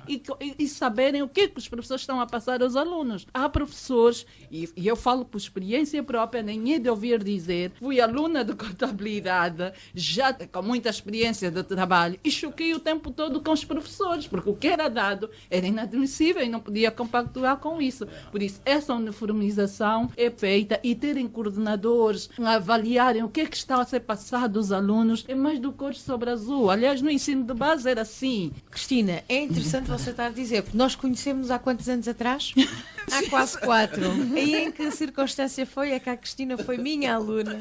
e saberem o que os professores estão a passar aos alunos. alunos. Há professores, e eu falo por experiência própria, nem é de ouvir dizer, fui aluna de contabilidade, já com muita experiência de trabalho, e choquei o tempo todo com os professores, porque o que era dado era inadmissível e não podia compactuar com isso. Por isso, essa uniformização é feita e terem coordenadores, avaliarem o que é que está a ser passado aos alunos, é mais do cor sobre azul. Aliás, no ensino de base era assim. Cristina, é interessante você estar a dizer, porque nós conhecemos há quantos anos atrás? Há quase 4. E em que circunstância foi? É que a Cristina foi minha aluna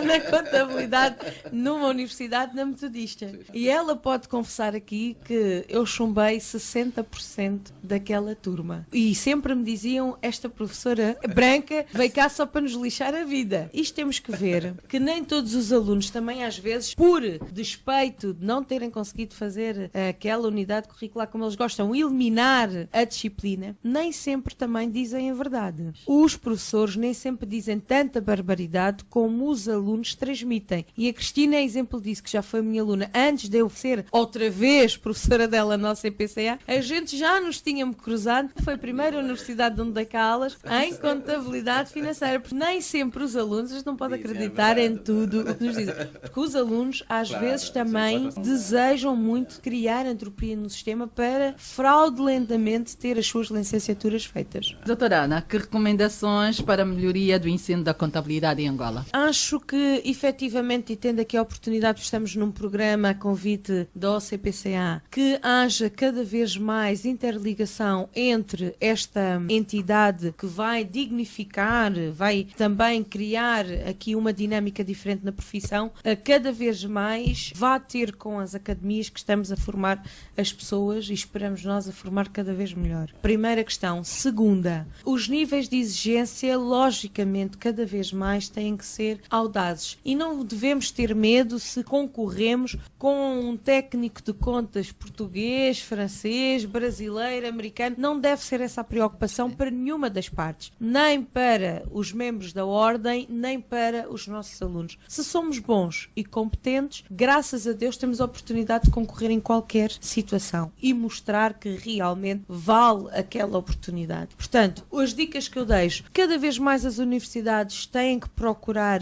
na contabilidade numa universidade na Metodista. E ela pode confessar aqui que eu chumbei 60% daquela turma. E sempre me diziam, esta professora branca veio cá só para nos lixar a vida. Isto temos que ver, que nem todos os alunos também às vezes, por despeito de não terem conseguido fazer aquela unidade curricular como eles gostam, eliminar a disciplina, nem sempre também dizem a verdade. Os professores nem sempre dizem tanta barbaridade como os alunos transmitem. E a Cristina é exemplo disso, que já foi minha aluna. Antes de eu ser outra vez professora dela na CPCA, a gente já nos tínhamos cruzado. Foi a primeira universidade onde dei aulas em contabilidade financeira. Porque nem sempre os alunos, a gente não pode acreditar em tudo o que nos dizem. Porque os alunos, às vezes, também desejam muito criar entropia no sistema para fraudulentamente ter as suas licenciaturas feitas. Doutora Ana, que recomendações para a melhoria do ensino da contabilidade em Angola? Acho que, efetivamente, e tendo aqui a oportunidade, estamos num programa a convite da OCPCA, que haja cada vez mais interligação entre esta entidade que vai dignificar, vai também criar aqui uma dinâmica diferente na profissão, cada vez mais vá ter com as academias que estamos a formar as pessoas e esperamos nós a formar cada vez melhor. Primeira questão. Segunda, os níveis de exigência, logicamente, cada vez mais têm que ser audazes e não devemos ter medo se concorremos com um técnico de contas português, francês, brasileiro, americano. Não deve ser essa a preocupação para nenhuma das partes, nem para os membros da ordem, nem para os nossos alunos. Se somos bons e competentes, graças a Deus temos a oportunidade de concorrer em qualquer situação e mostrar que realmente vale aquela oportunidade. Portanto, as dicas que eu deixo, cada vez mais as universidades têm que procurar,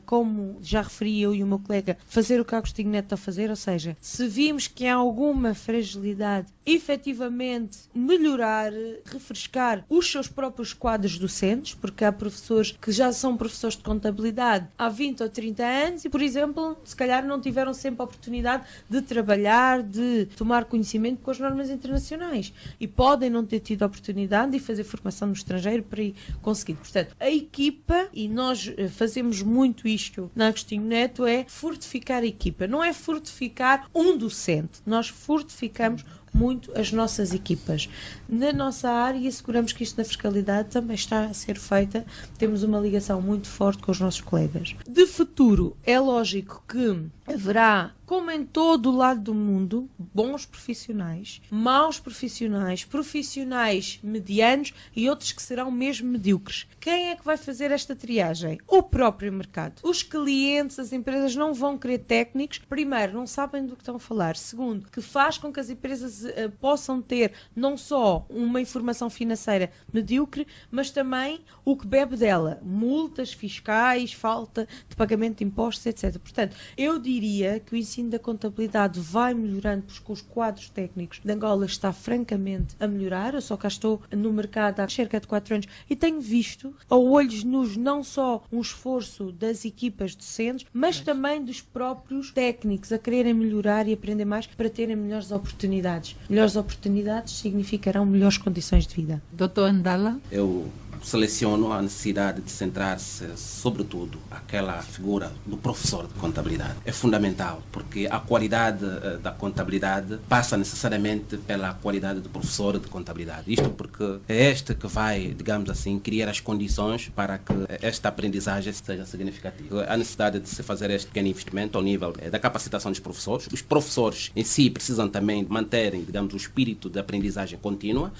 como já referi eu e o meu colega, fazer o que a Agostinho Neto está a fazer, ou seja, se vimos que há alguma fragilidade, efetivamente melhorar, refrescar os seus próprios quadros docentes, porque há professores que já são professores de contabilidade há 20 ou 30 anos e, por exemplo, se calhar não tiveram sempre a oportunidade de trabalhar, de tomar conhecimento com as normas internacionais e podem não ter tido a oportunidade de fazer formação no estrangeiro para ir conseguir. Portanto, a equipa, e nós fazemos muito isto na Agostinho Neto, é fortificar a equipa. Não é fortificar um docente, nós fortificamos muito as nossas equipas. Na nossa área, e asseguramos que isto na fiscalidade também está a ser feita, temos uma ligação muito forte com os nossos colegas. De futuro, é lógico que haverá, como em todo o lado do mundo, bons profissionais, maus profissionais, profissionais medianos e outros que serão mesmo medíocres. Quem é que vai fazer esta triagem? O próprio mercado. Os clientes, as empresas não vão querer técnicos, primeiro, não sabem do que estão a falar, segundo, que faz com que as empresas possam ter não só uma informação financeira medíocre, mas também o que bebe dela, multas fiscais, falta de pagamento de impostos, etc. Portanto, eu diria que o ensino da contabilidade vai melhorando, porque os quadros técnicos de Angola está francamente a melhorar. Eu só cá estou no mercado há cerca de 4 anos e tenho visto, a olhos nus, não só um esforço das equipas docentes, mas também dos próprios técnicos a quererem melhorar e aprender mais para terem melhores oportunidades. Melhores oportunidades significarão melhores condições de vida. Doutor Ndala? Eu seleciono a necessidade de centrar-se, sobretudo, aquela figura do professor de contabilidade. É fundamental, porque a qualidade da contabilidade passa necessariamente pela qualidade do professor de contabilidade. Isto porque é este que vai, digamos assim, criar as condições para que esta aprendizagem seja significativa. Há necessidade de se fazer este pequeno investimento ao nível da capacitação dos professores. Os professores em si precisam também manterem, digamos, o espírito de aprendizagem contínua,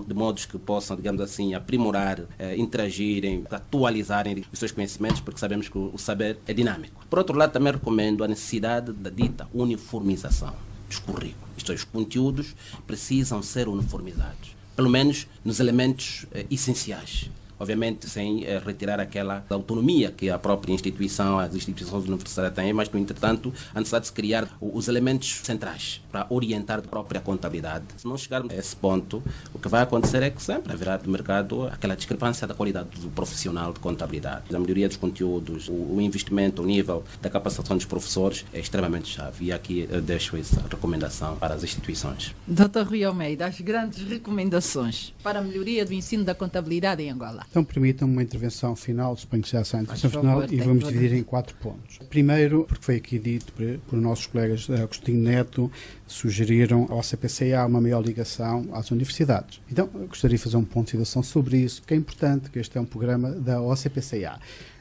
de modos que possam, digamos assim, aprimorar, interagirem, atualizarem os seus conhecimentos, porque sabemos que o saber é dinâmico. Por outro lado, também recomendo a necessidade da dita uniformização dos currículos. Isto é, os conteúdos precisam ser uniformizados. pelo menos nos elementos essenciais. Obviamente, sem retirar aquela autonomia que a própria instituição, as instituições universitárias têm, mas, no entretanto, a necessidade de se criar os elementos centrais para orientar a própria contabilidade. Se não chegarmos a esse ponto, o que vai acontecer é que sempre haverá no mercado aquela discrepância da qualidade do profissional de contabilidade. A melhoria dos conteúdos, o investimento, o nível da capacitação dos professores é extremamente chave. E aqui eu deixo essa recomendação para as instituições. Dr. Rui Almeida, as grandes recomendações para a melhoria do ensino da contabilidade em Angola. Então, permitam-me uma intervenção final, suponho que já será a intervenção final, e vamos dividir em 4 pontos. Primeiro, porque foi aqui dito por nossos colegas Agostinho Neto, sugeriram ao CPCA uma maior ligação às universidades. Então, eu gostaria de fazer um ponto de situação sobre isso, que é importante, que este é um programa da OCPCA.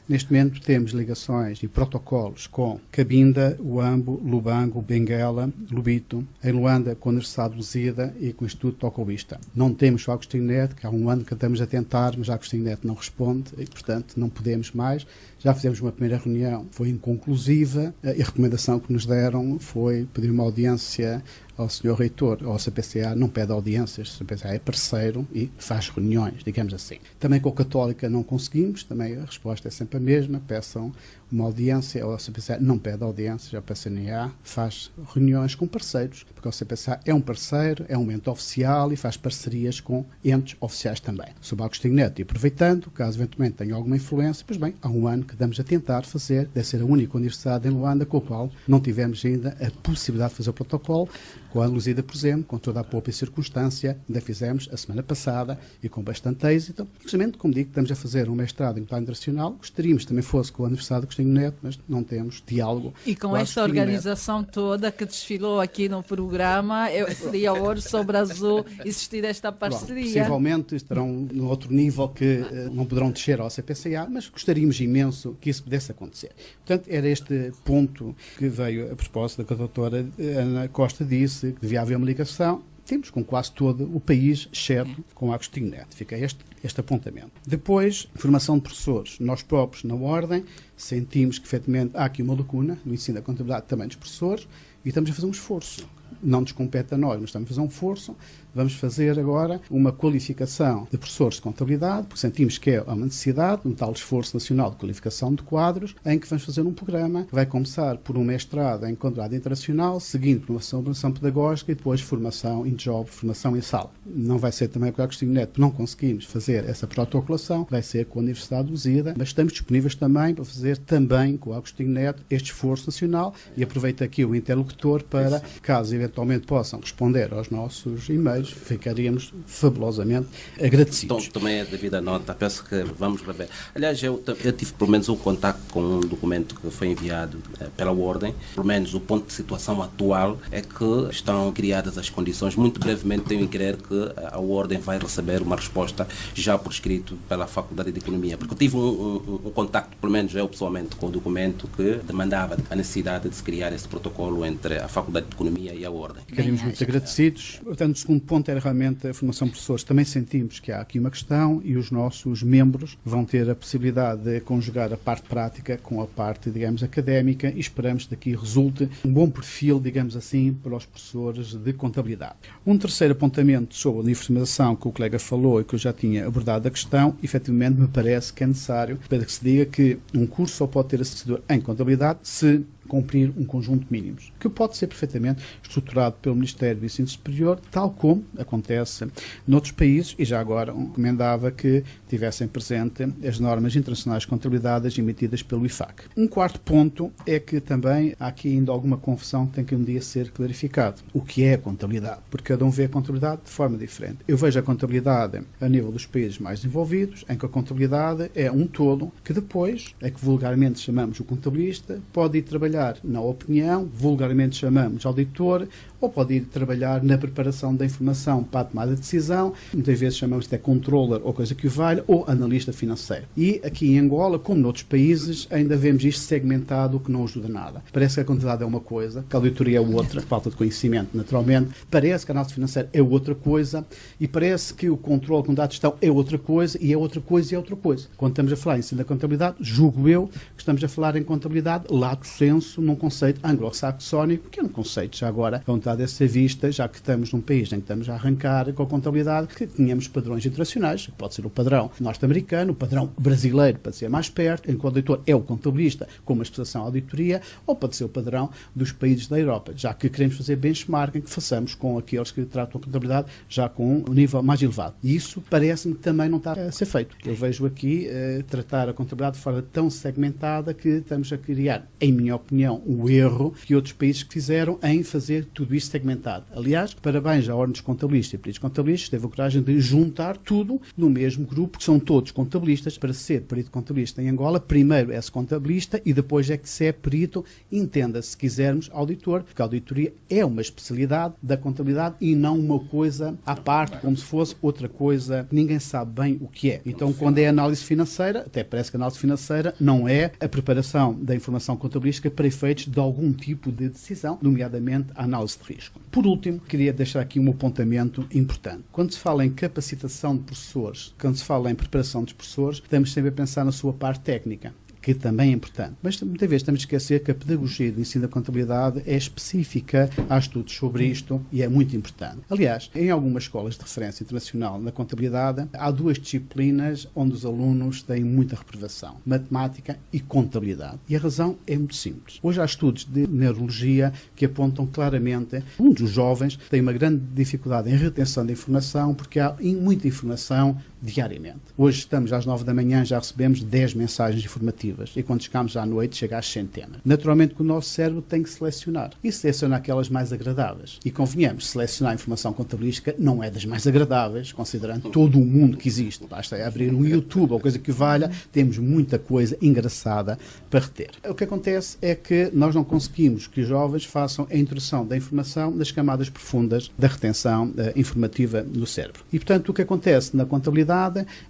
Neste momento temos ligações e protocolos com Cabinda, Uambo, Lubango, Benguela, Lubito, em Luanda com a Universidade de Lusíada e com o Instituto Tocobista. Não temos o Agostinho Neto, que há um ano que estamos a tentar, mas o Agostinho Neto não responde e, portanto, não podemos mais. Já fizemos uma primeira reunião, foi inconclusiva e a recomendação que nos deram foi pedir uma audiência ao Sr. Reitor. O CPCA não pede audiências, o CPCA é parceiro e faz reuniões, digamos assim. Também com a Católica não conseguimos, também a resposta é sempre a mesma, peçam uma audiência, o CPCA não pede audiências, a PCNA faz reuniões com parceiros, porque o CPCA é um parceiro, é um ente oficial e faz parcerias com entes oficiais também. Sobre o Agostinho Neto, e aproveitando, caso eventualmente tenha alguma influência, pois bem, há um ano que estamos a tentar fazer, deve ser a única universidade em Luanda com a qual não tivemos ainda a possibilidade de fazer o protocolo. Com a Lusíada, por exemplo, com toda a pouca e circunstância, ainda fizemos a semana passada e com bastante êxito. Justamente, como digo, estamos a fazer um mestrado em Plano Internacional, gostaríamos que também fosse com a Universidade de Agostinho Neto, mas não temos diálogo. E com esta organização toda que desfilou aqui no programa, seria ouro sobre azul existir esta parceria. Bom, possivelmente estarão no outro nível que não poderão descer ao CPCA, mas gostaríamos imenso que isso pudesse acontecer. Portanto, era este ponto que veio a propósito da que a doutora Ana Costa disse, que devia haver uma ligação. Temos com quase todo o país, exceto com o Agostinho Neto. Fica este apontamento. Depois, formação de professores. Nós próprios, na Ordem, sentimos que, efetivamente, há aqui uma lacuna no ensino da contabilidade também dos professores e estamos a fazer um esforço. Não nos compete a nós, mas estamos a fazer um esforço. Vamos fazer agora uma qualificação de professores de contabilidade, porque sentimos que é uma necessidade, um tal esforço nacional de qualificação de quadros, em que vamos fazer um programa que vai começar por um mestrado em contabilidade internacional, seguindo por uma formação pedagógica e depois formação em job, formação em sala. Não vai ser também com o Agostinho Neto, porque não conseguimos fazer essa protocolação, vai ser com a Universidade de Lusíada, mas estamos disponíveis também para fazer também com o Agostinho Neto este esforço nacional e aproveito aqui o interlocutor para, caso eventualmente possam responder aos nossos e-mails, ficaríamos fabulosamente agradecidos. Então, também é devida nota, peço que vamos rever. Aliás, eu tive pelo menos um contacto com um documento que foi enviado pela Ordem, pelo menos o ponto de situação atual é que estão criadas as condições, muito brevemente tenho em crer que a Ordem vai receber uma resposta já por escrito pela Faculdade de Economia, porque eu tive um contacto, pelo menos eu pessoalmente, com o documento que demandava a necessidade de se criar esse protocolo entre a Faculdade de Economia e a Ordem. Ficaríamos muito agradecidos. Portanto, o segundo ponto era realmente a formação de professores. Também sentimos que há aqui uma questão e os nossos membros vão ter a possibilidade de conjugar a parte prática com a parte, digamos, académica e esperamos que daqui resulte um bom perfil, digamos assim, para os professores de contabilidade. Um terceiro apontamento sobre a uniformização que o colega falou e que eu já tinha abordado a questão, efetivamente me parece que é necessário para que se diga que um curso só pode ter assessor em contabilidade se cumprir um conjunto de mínimos, que pode ser perfeitamente estruturado pelo Ministério do Ensino Superior, tal como acontece noutros países, e já agora recomendava que tivessem presente as normas internacionais de contabilidade emitidas pelo IFAC. Um quarto ponto é que também há aqui ainda alguma confusão que tem que um dia ser clarificado. O que é a contabilidade? Porque cada um vê a contabilidade de forma diferente. Eu vejo a contabilidade a nível dos países mais desenvolvidos, em que a contabilidade é um todo, que depois, é que vulgarmente chamamos o contabilista, pode ir trabalhar na opinião, vulgarmente chamamos auditor, ou pode ir trabalhar na preparação da informação para a tomada de decisão, muitas vezes chamamos de controller ou coisa que o valha, ou analista financeiro. E aqui em Angola, como noutros países, ainda vemos isto segmentado, o que não ajuda nada. Parece que a contabilidade é uma coisa, que a auditoria é outra, falta de conhecimento naturalmente, parece que a análise financeira é outra coisa, e parece que o controle com dados de gestão é outra coisa, e é outra coisa e é outra coisa. Quando estamos a falar em ensino da contabilidade, julgo eu que estamos a falar em contabilidade lato sensu, isso num conceito anglo-saxónico, que é um conceito, já agora, a vontade de ser vista, já que estamos num país em que estamos a arrancar com a contabilidade, que tenhamos padrões internacionais, que pode ser o padrão norte-americano, o padrão brasileiro, para ser mais perto, em que o auditor é o contabilista com uma especialização em auditoria, ou pode ser o padrão dos países da Europa, já que queremos fazer benchmarking, que façamos com aqueles que tratam a contabilidade já com um nível mais elevado. E isso parece-me que também não está a ser feito. Eu vejo aqui tratar a contabilidade de forma tão segmentada que estamos a criar, em minha opinião, o erro que outros países fizeram em fazer tudo isso segmentado. Aliás, parabéns à Ordem dos Contabilistas e Peritos Contabilistas, teve a coragem de juntar tudo no mesmo grupo, que são todos contabilistas. Para ser perito contabilista em Angola, primeiro é-se contabilista e depois é que se é perito, entenda-se, se quisermos, auditor, porque a auditoria é uma especialidade da contabilidade e não uma coisa à parte, como se fosse outra coisa, ninguém sabe bem o que é. Então, quando é análise financeira, até parece que a análise financeira não é a preparação da informação contabilística para efeitos de algum tipo de decisão, nomeadamente a análise de risco. Por último, queria deixar aqui um apontamento importante. Quando se fala em capacitação de professores, quando se fala em preparação dos professores, temos sempre a pensar na sua parte técnica, que também é importante. Mas muitas vezes estamos a esquecer que a pedagogia do ensino da contabilidade é específica, há estudos sobre isto e é muito importante. Aliás, em algumas escolas de referência internacional na contabilidade, há duas disciplinas onde os alunos têm muita reprovação: matemática e contabilidade. E a razão é muito simples. Hoje há estudos de neurologia que apontam claramente que os jovens têm uma grande dificuldade em retenção de informação porque há muita informação diariamente. Hoje estamos às 9 da manhã, já recebemos 10 mensagens informativas e quando chegamos à noite chega às centenas. Naturalmente que o nosso cérebro tem que selecionar e selecionar aquelas mais agradáveis. E convenhamos, selecionar a informação contabilística não é das mais agradáveis, considerando todo o mundo que existe. Basta abrir um YouTube ou coisa que valha, temos muita coisa engraçada para reter. O que acontece é que nós não conseguimos que os jovens façam a introdução da informação nas camadas profundas da retenção informativa do cérebro. E, portanto, o que acontece na contabilidade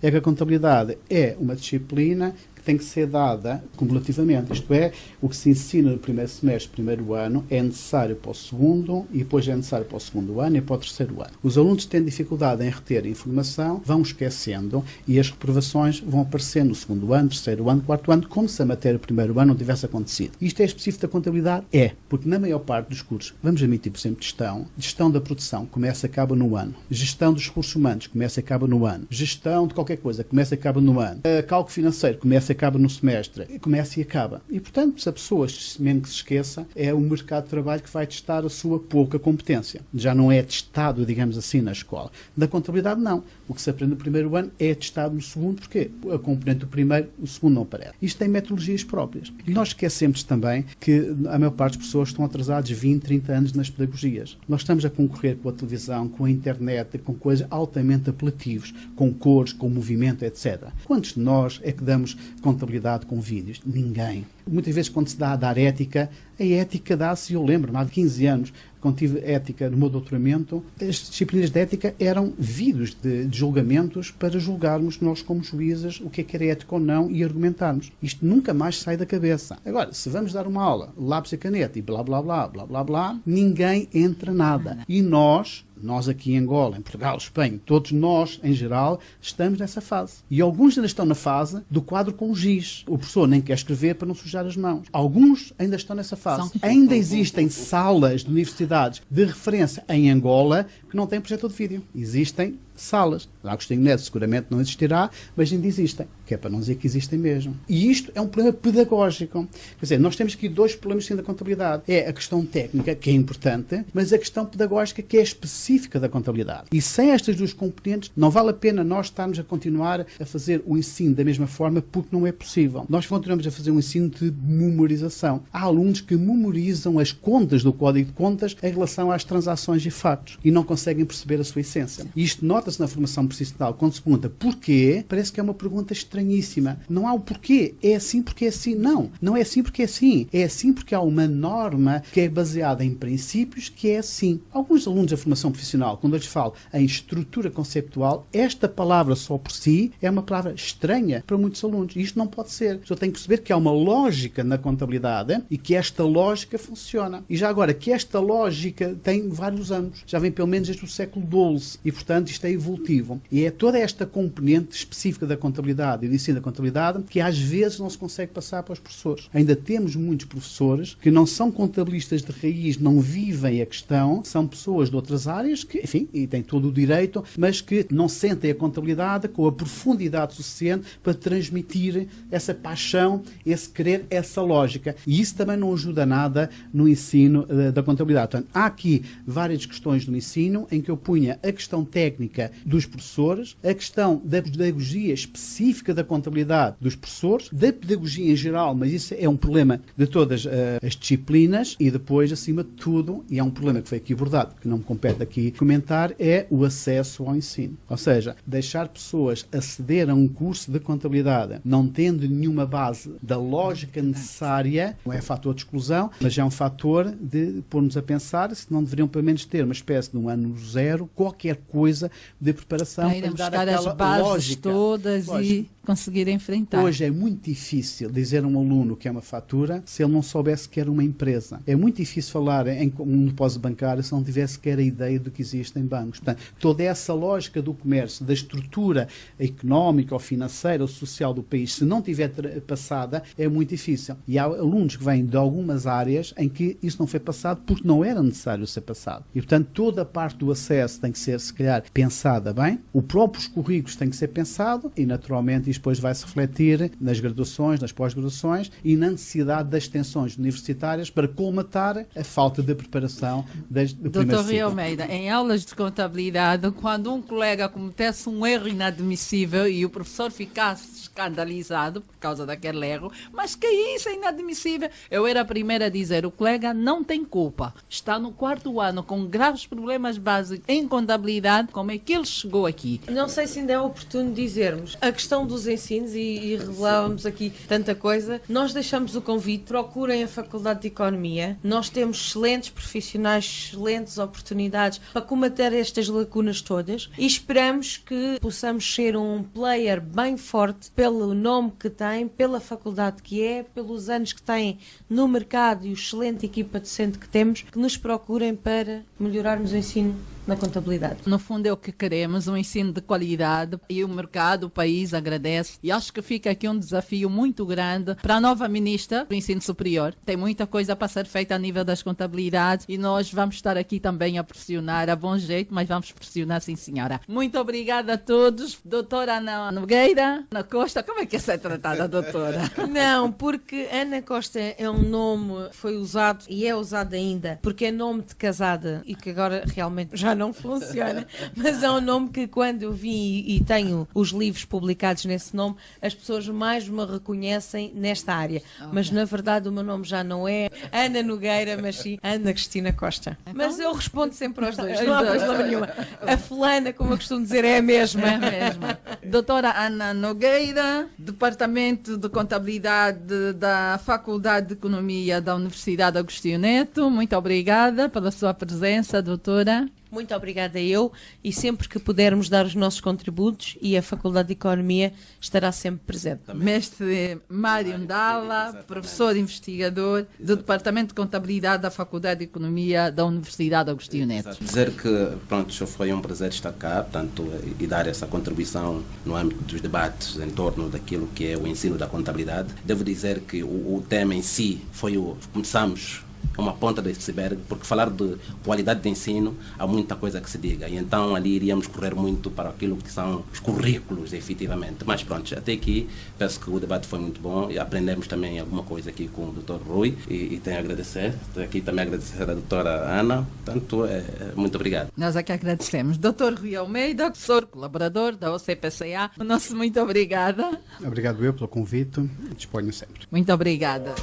é que a contabilidade é uma disciplina que tem que ser dada cumulativamente. Isto é, o que se ensina no primeiro semestre, primeiro ano, é necessário para o segundo e depois é necessário para o segundo ano e para o terceiro ano. Os alunos que têm dificuldade em reter informação vão esquecendo e as reprovações vão aparecer no segundo ano, terceiro ano, quarto ano, como se a matéria do primeiro ano não tivesse acontecido. Isto é específico da contabilidade? É, porque na maior parte dos cursos, vamos admitir, por exemplo, gestão da produção, começa e acaba no ano. Gestão dos recursos humanos, começa e acaba no ano. Gestão de qualquer coisa, começa e acaba no ano. Cálculo financeiro, começa e acaba no semestre. Começa e acaba. E, portanto, se a pessoa, mesmo que se esqueça, é o mercado de trabalho que vai testar a sua pouca competência. Já não é testado, digamos assim, na escola. Da contabilidade, não. O que se aprende no primeiro ano é testado no segundo, porque a componente do primeiro, o segundo não aparece. Isto tem metodologias próprias. E nós esquecemos também que a maior parte das pessoas estão atrasadas 20, 30 anos nas pedagogias. Nós estamos a concorrer com a televisão, com a internet, com coisas altamente apelativas, com cores, com movimento, etc. Quantos de nós é que damos contabilidade com vídeos? Ninguém. Muitas vezes, quando se dá a dar ética, a ética dá-se, eu lembro-me, há 15 anos, quando tive ética no meu doutoramento, as disciplinas de ética eram vídeos de julgamentos para julgarmos nós como juízes o que era ético ou não e argumentarmos. Isto nunca mais sai da cabeça. Agora, se vamos dar uma aula, lápis e caneta e blá blá blá, blá blá blá, ninguém entra nada. E nós aqui em Angola, em Portugal, Espanha, todos nós, em geral, estamos nessa fase. E alguns ainda estão na fase do quadro com o giz. O professor nem quer escrever para não sujar as mãos. Alguns ainda estão nessa fase. Ainda existem salas de universidades de referência em Angola que não têm projetor de vídeo. Existem salas. Lá Agostinho Neto seguramente não existirá, mas ainda existem. Que é para não dizer que existem mesmo. E isto é um problema pedagógico. Quer dizer, nós temos aqui dois problemas da contabilidade. É a questão técnica, que é importante, mas a questão pedagógica, que é específica da contabilidade. E sem estas duas componentes, não vale a pena nós estarmos a continuar a fazer o ensino da mesma forma, porque não é possível. Nós continuamos a fazer um ensino de memorização. Há alunos que memorizam as contas do Código de Contas em relação às transações e factos e não conseguem perceber a sua essência. E isto nota-se na formação profissional. Quando se pergunta porquê, parece que é uma pergunta estranhíssima. Não há o porquê. É assim porque é assim. Não. Não é assim porque é assim. É assim porque há uma norma que é baseada em princípios que é assim. Alguns alunos da formação profissional, quando eles falam em estrutura conceptual, esta palavra só por si é uma palavra estranha para muitos alunos. E isto não pode ser. Só tem que perceber que há uma lógica na contabilidade e que esta lógica funciona. E já agora, que esta lógica tem vários anos. Já vem pelo menos desde o século XII. E, portanto, isto é evolutivo. E é toda esta componente específica da contabilidade e do ensino da contabilidade que às vezes não se consegue passar para os professores. Ainda temos muitos professores que não são contabilistas de raiz, não vivem a questão, são pessoas de outras áreas que, enfim, e têm todo o direito, mas que não sentem a contabilidade com a profundidade suficiente para transmitir essa paixão, esse querer, essa lógica. E isso também não ajuda nada no ensino da contabilidade. Portanto, há aqui várias questões do ensino em que eu punha a questão técnica dos professores, a questão da pedagogia específica da contabilidade dos professores, da pedagogia em geral, mas isso é um problema de todas as disciplinas, e depois, acima de tudo, e é um problema que foi aqui abordado, que não me compete aqui comentar, é o acesso ao ensino. Ou seja, deixar pessoas aceder a um curso de contabilidade não tendo nenhuma base da lógica necessária, não é fator de exclusão, mas é um fator de pôr-nos a pensar se não deveriam pelo menos ter uma espécie de um ano zero, qualquer coisa de preparação para dar buscar aquela as bases lógica. todas e conseguir enfrentar. Hoje é muito difícil dizer a um aluno que é uma fatura se ele não soubesse que era uma empresa. É muito difícil falar em um depósito bancário se não tivesse sequer a ideia do que existe em bancos. Portanto, toda essa lógica do comércio, da estrutura económica ou financeira ou social do país, se não tiver passada, é muito difícil. E há alunos que vêm de algumas áreas em que isso não foi passado porque não era necessário ser passado. E, portanto, toda a parte do acesso tem que ser, se calhar, pensada bem. Os próprios currículos têm que ser pensado e, naturalmente, isto depois vai se refletir nas graduações, nas pós-graduações e na necessidade das extensões universitárias para colmatar a falta de preparação do primeiro Dr. ciclo. Almeida, em aulas de contabilidade, quando um colega cometesse um erro inadmissível e o professor ficasse escandalizado por causa daquele erro, mas que isso é inadmissível, eu era a primeira a dizer, o colega não tem culpa, está no 4º ano com graves problemas básicos em contabilidade, como é que ele chegou aqui? Não sei se ainda é oportuno dizermos a questão dos ensinos e revelávamos aqui tanta coisa. Nós deixamos o convite, procurem a Faculdade de Economia. Nós temos excelentes profissionais, excelentes oportunidades para combater estas lacunas todas e esperamos que possamos ser um player bem forte pelo nome que tem, pela faculdade que é, pelos anos que tem no mercado e o excelente equipa docente que temos, que nos procurem para melhorarmos o ensino na contabilidade. No fundo é o que queremos, um ensino de qualidade, e o mercado, o país agradece, e acho que fica aqui um desafio muito grande para a nova ministra do ensino superior. Tem muita coisa para ser feita a nível das contabilidades e nós vamos estar aqui também a pressionar a bom jeito, mas vamos pressionar, sim senhora. Muito obrigada a todos. Doutora Ana Nogueira, Ana Costa, como é que é ser tratada, doutora? Não, porque Ana Costa é um nome que foi usado e é usado ainda, porque é nome de casada e que agora realmente já não funciona, mas é um nome que quando eu vi e tenho os livros publicados nesse nome, as pessoas mais me reconhecem nesta área. Okay. Mas na verdade o meu nome já não é Ana Nogueira, mas sim Ana Cristina Costa. Mas eu respondo sempre aos dois, não há problema nenhuma. A fulana, como eu costumo dizer, é a mesma. É a mesma. Doutora Ana Nogueira, Departamento de Contabilidade da Faculdade de Economia da Universidade Agostinho Neto, muito obrigada pela sua presença, doutora. Muito obrigada eu, e sempre que pudermos dar os nossos contributos, e a Faculdade de Economia estará sempre presente. Mestre Mário Ndala, professor investigador do Departamento de Contabilidade da Faculdade de Economia da Universidade Agostinho Neto. Exato. Dizer que, pronto, foi um prazer estar cá, portanto, e dar essa contribuição no âmbito dos debates em torno daquilo que é o ensino da contabilidade. Devo dizer que o tema em si começamos uma ponta do iceberg, porque falar de qualidade de ensino há muita coisa que se diga, e então ali iríamos correr muito para aquilo que são os currículos, efetivamente. Mas pronto, até aqui penso que o debate foi muito bom e aprendemos também alguma coisa aqui com o Dr. Rui, e tenho a agradecer, aqui também agradecer a doutora Ana, portanto, muito obrigado. Nós é que agradecemos. Dr. Rui Almeida, professor, colaborador da OCPCA, nosso muito obrigada. Obrigado eu pelo convite, disponho sempre. Muito obrigada.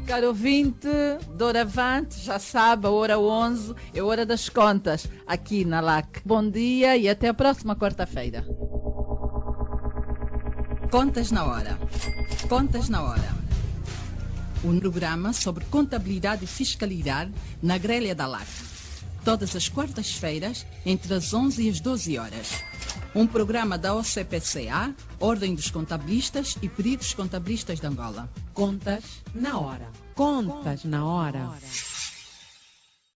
Caro ouvinte, doravante, já sabe, a hora 11 é hora das contas, aqui na LAC. Bom dia e até a próxima quarta-feira. Contas na Hora. Contas na Hora. Um programa sobre contabilidade e fiscalidade na grelha da LAC. Todas as quartas-feiras, entre as 11 e as 12 horas. Um programa da OCPCA, Ordem dos Contabilistas e Peritos Contabilistas de Angola. Contas na hora. Contas na hora.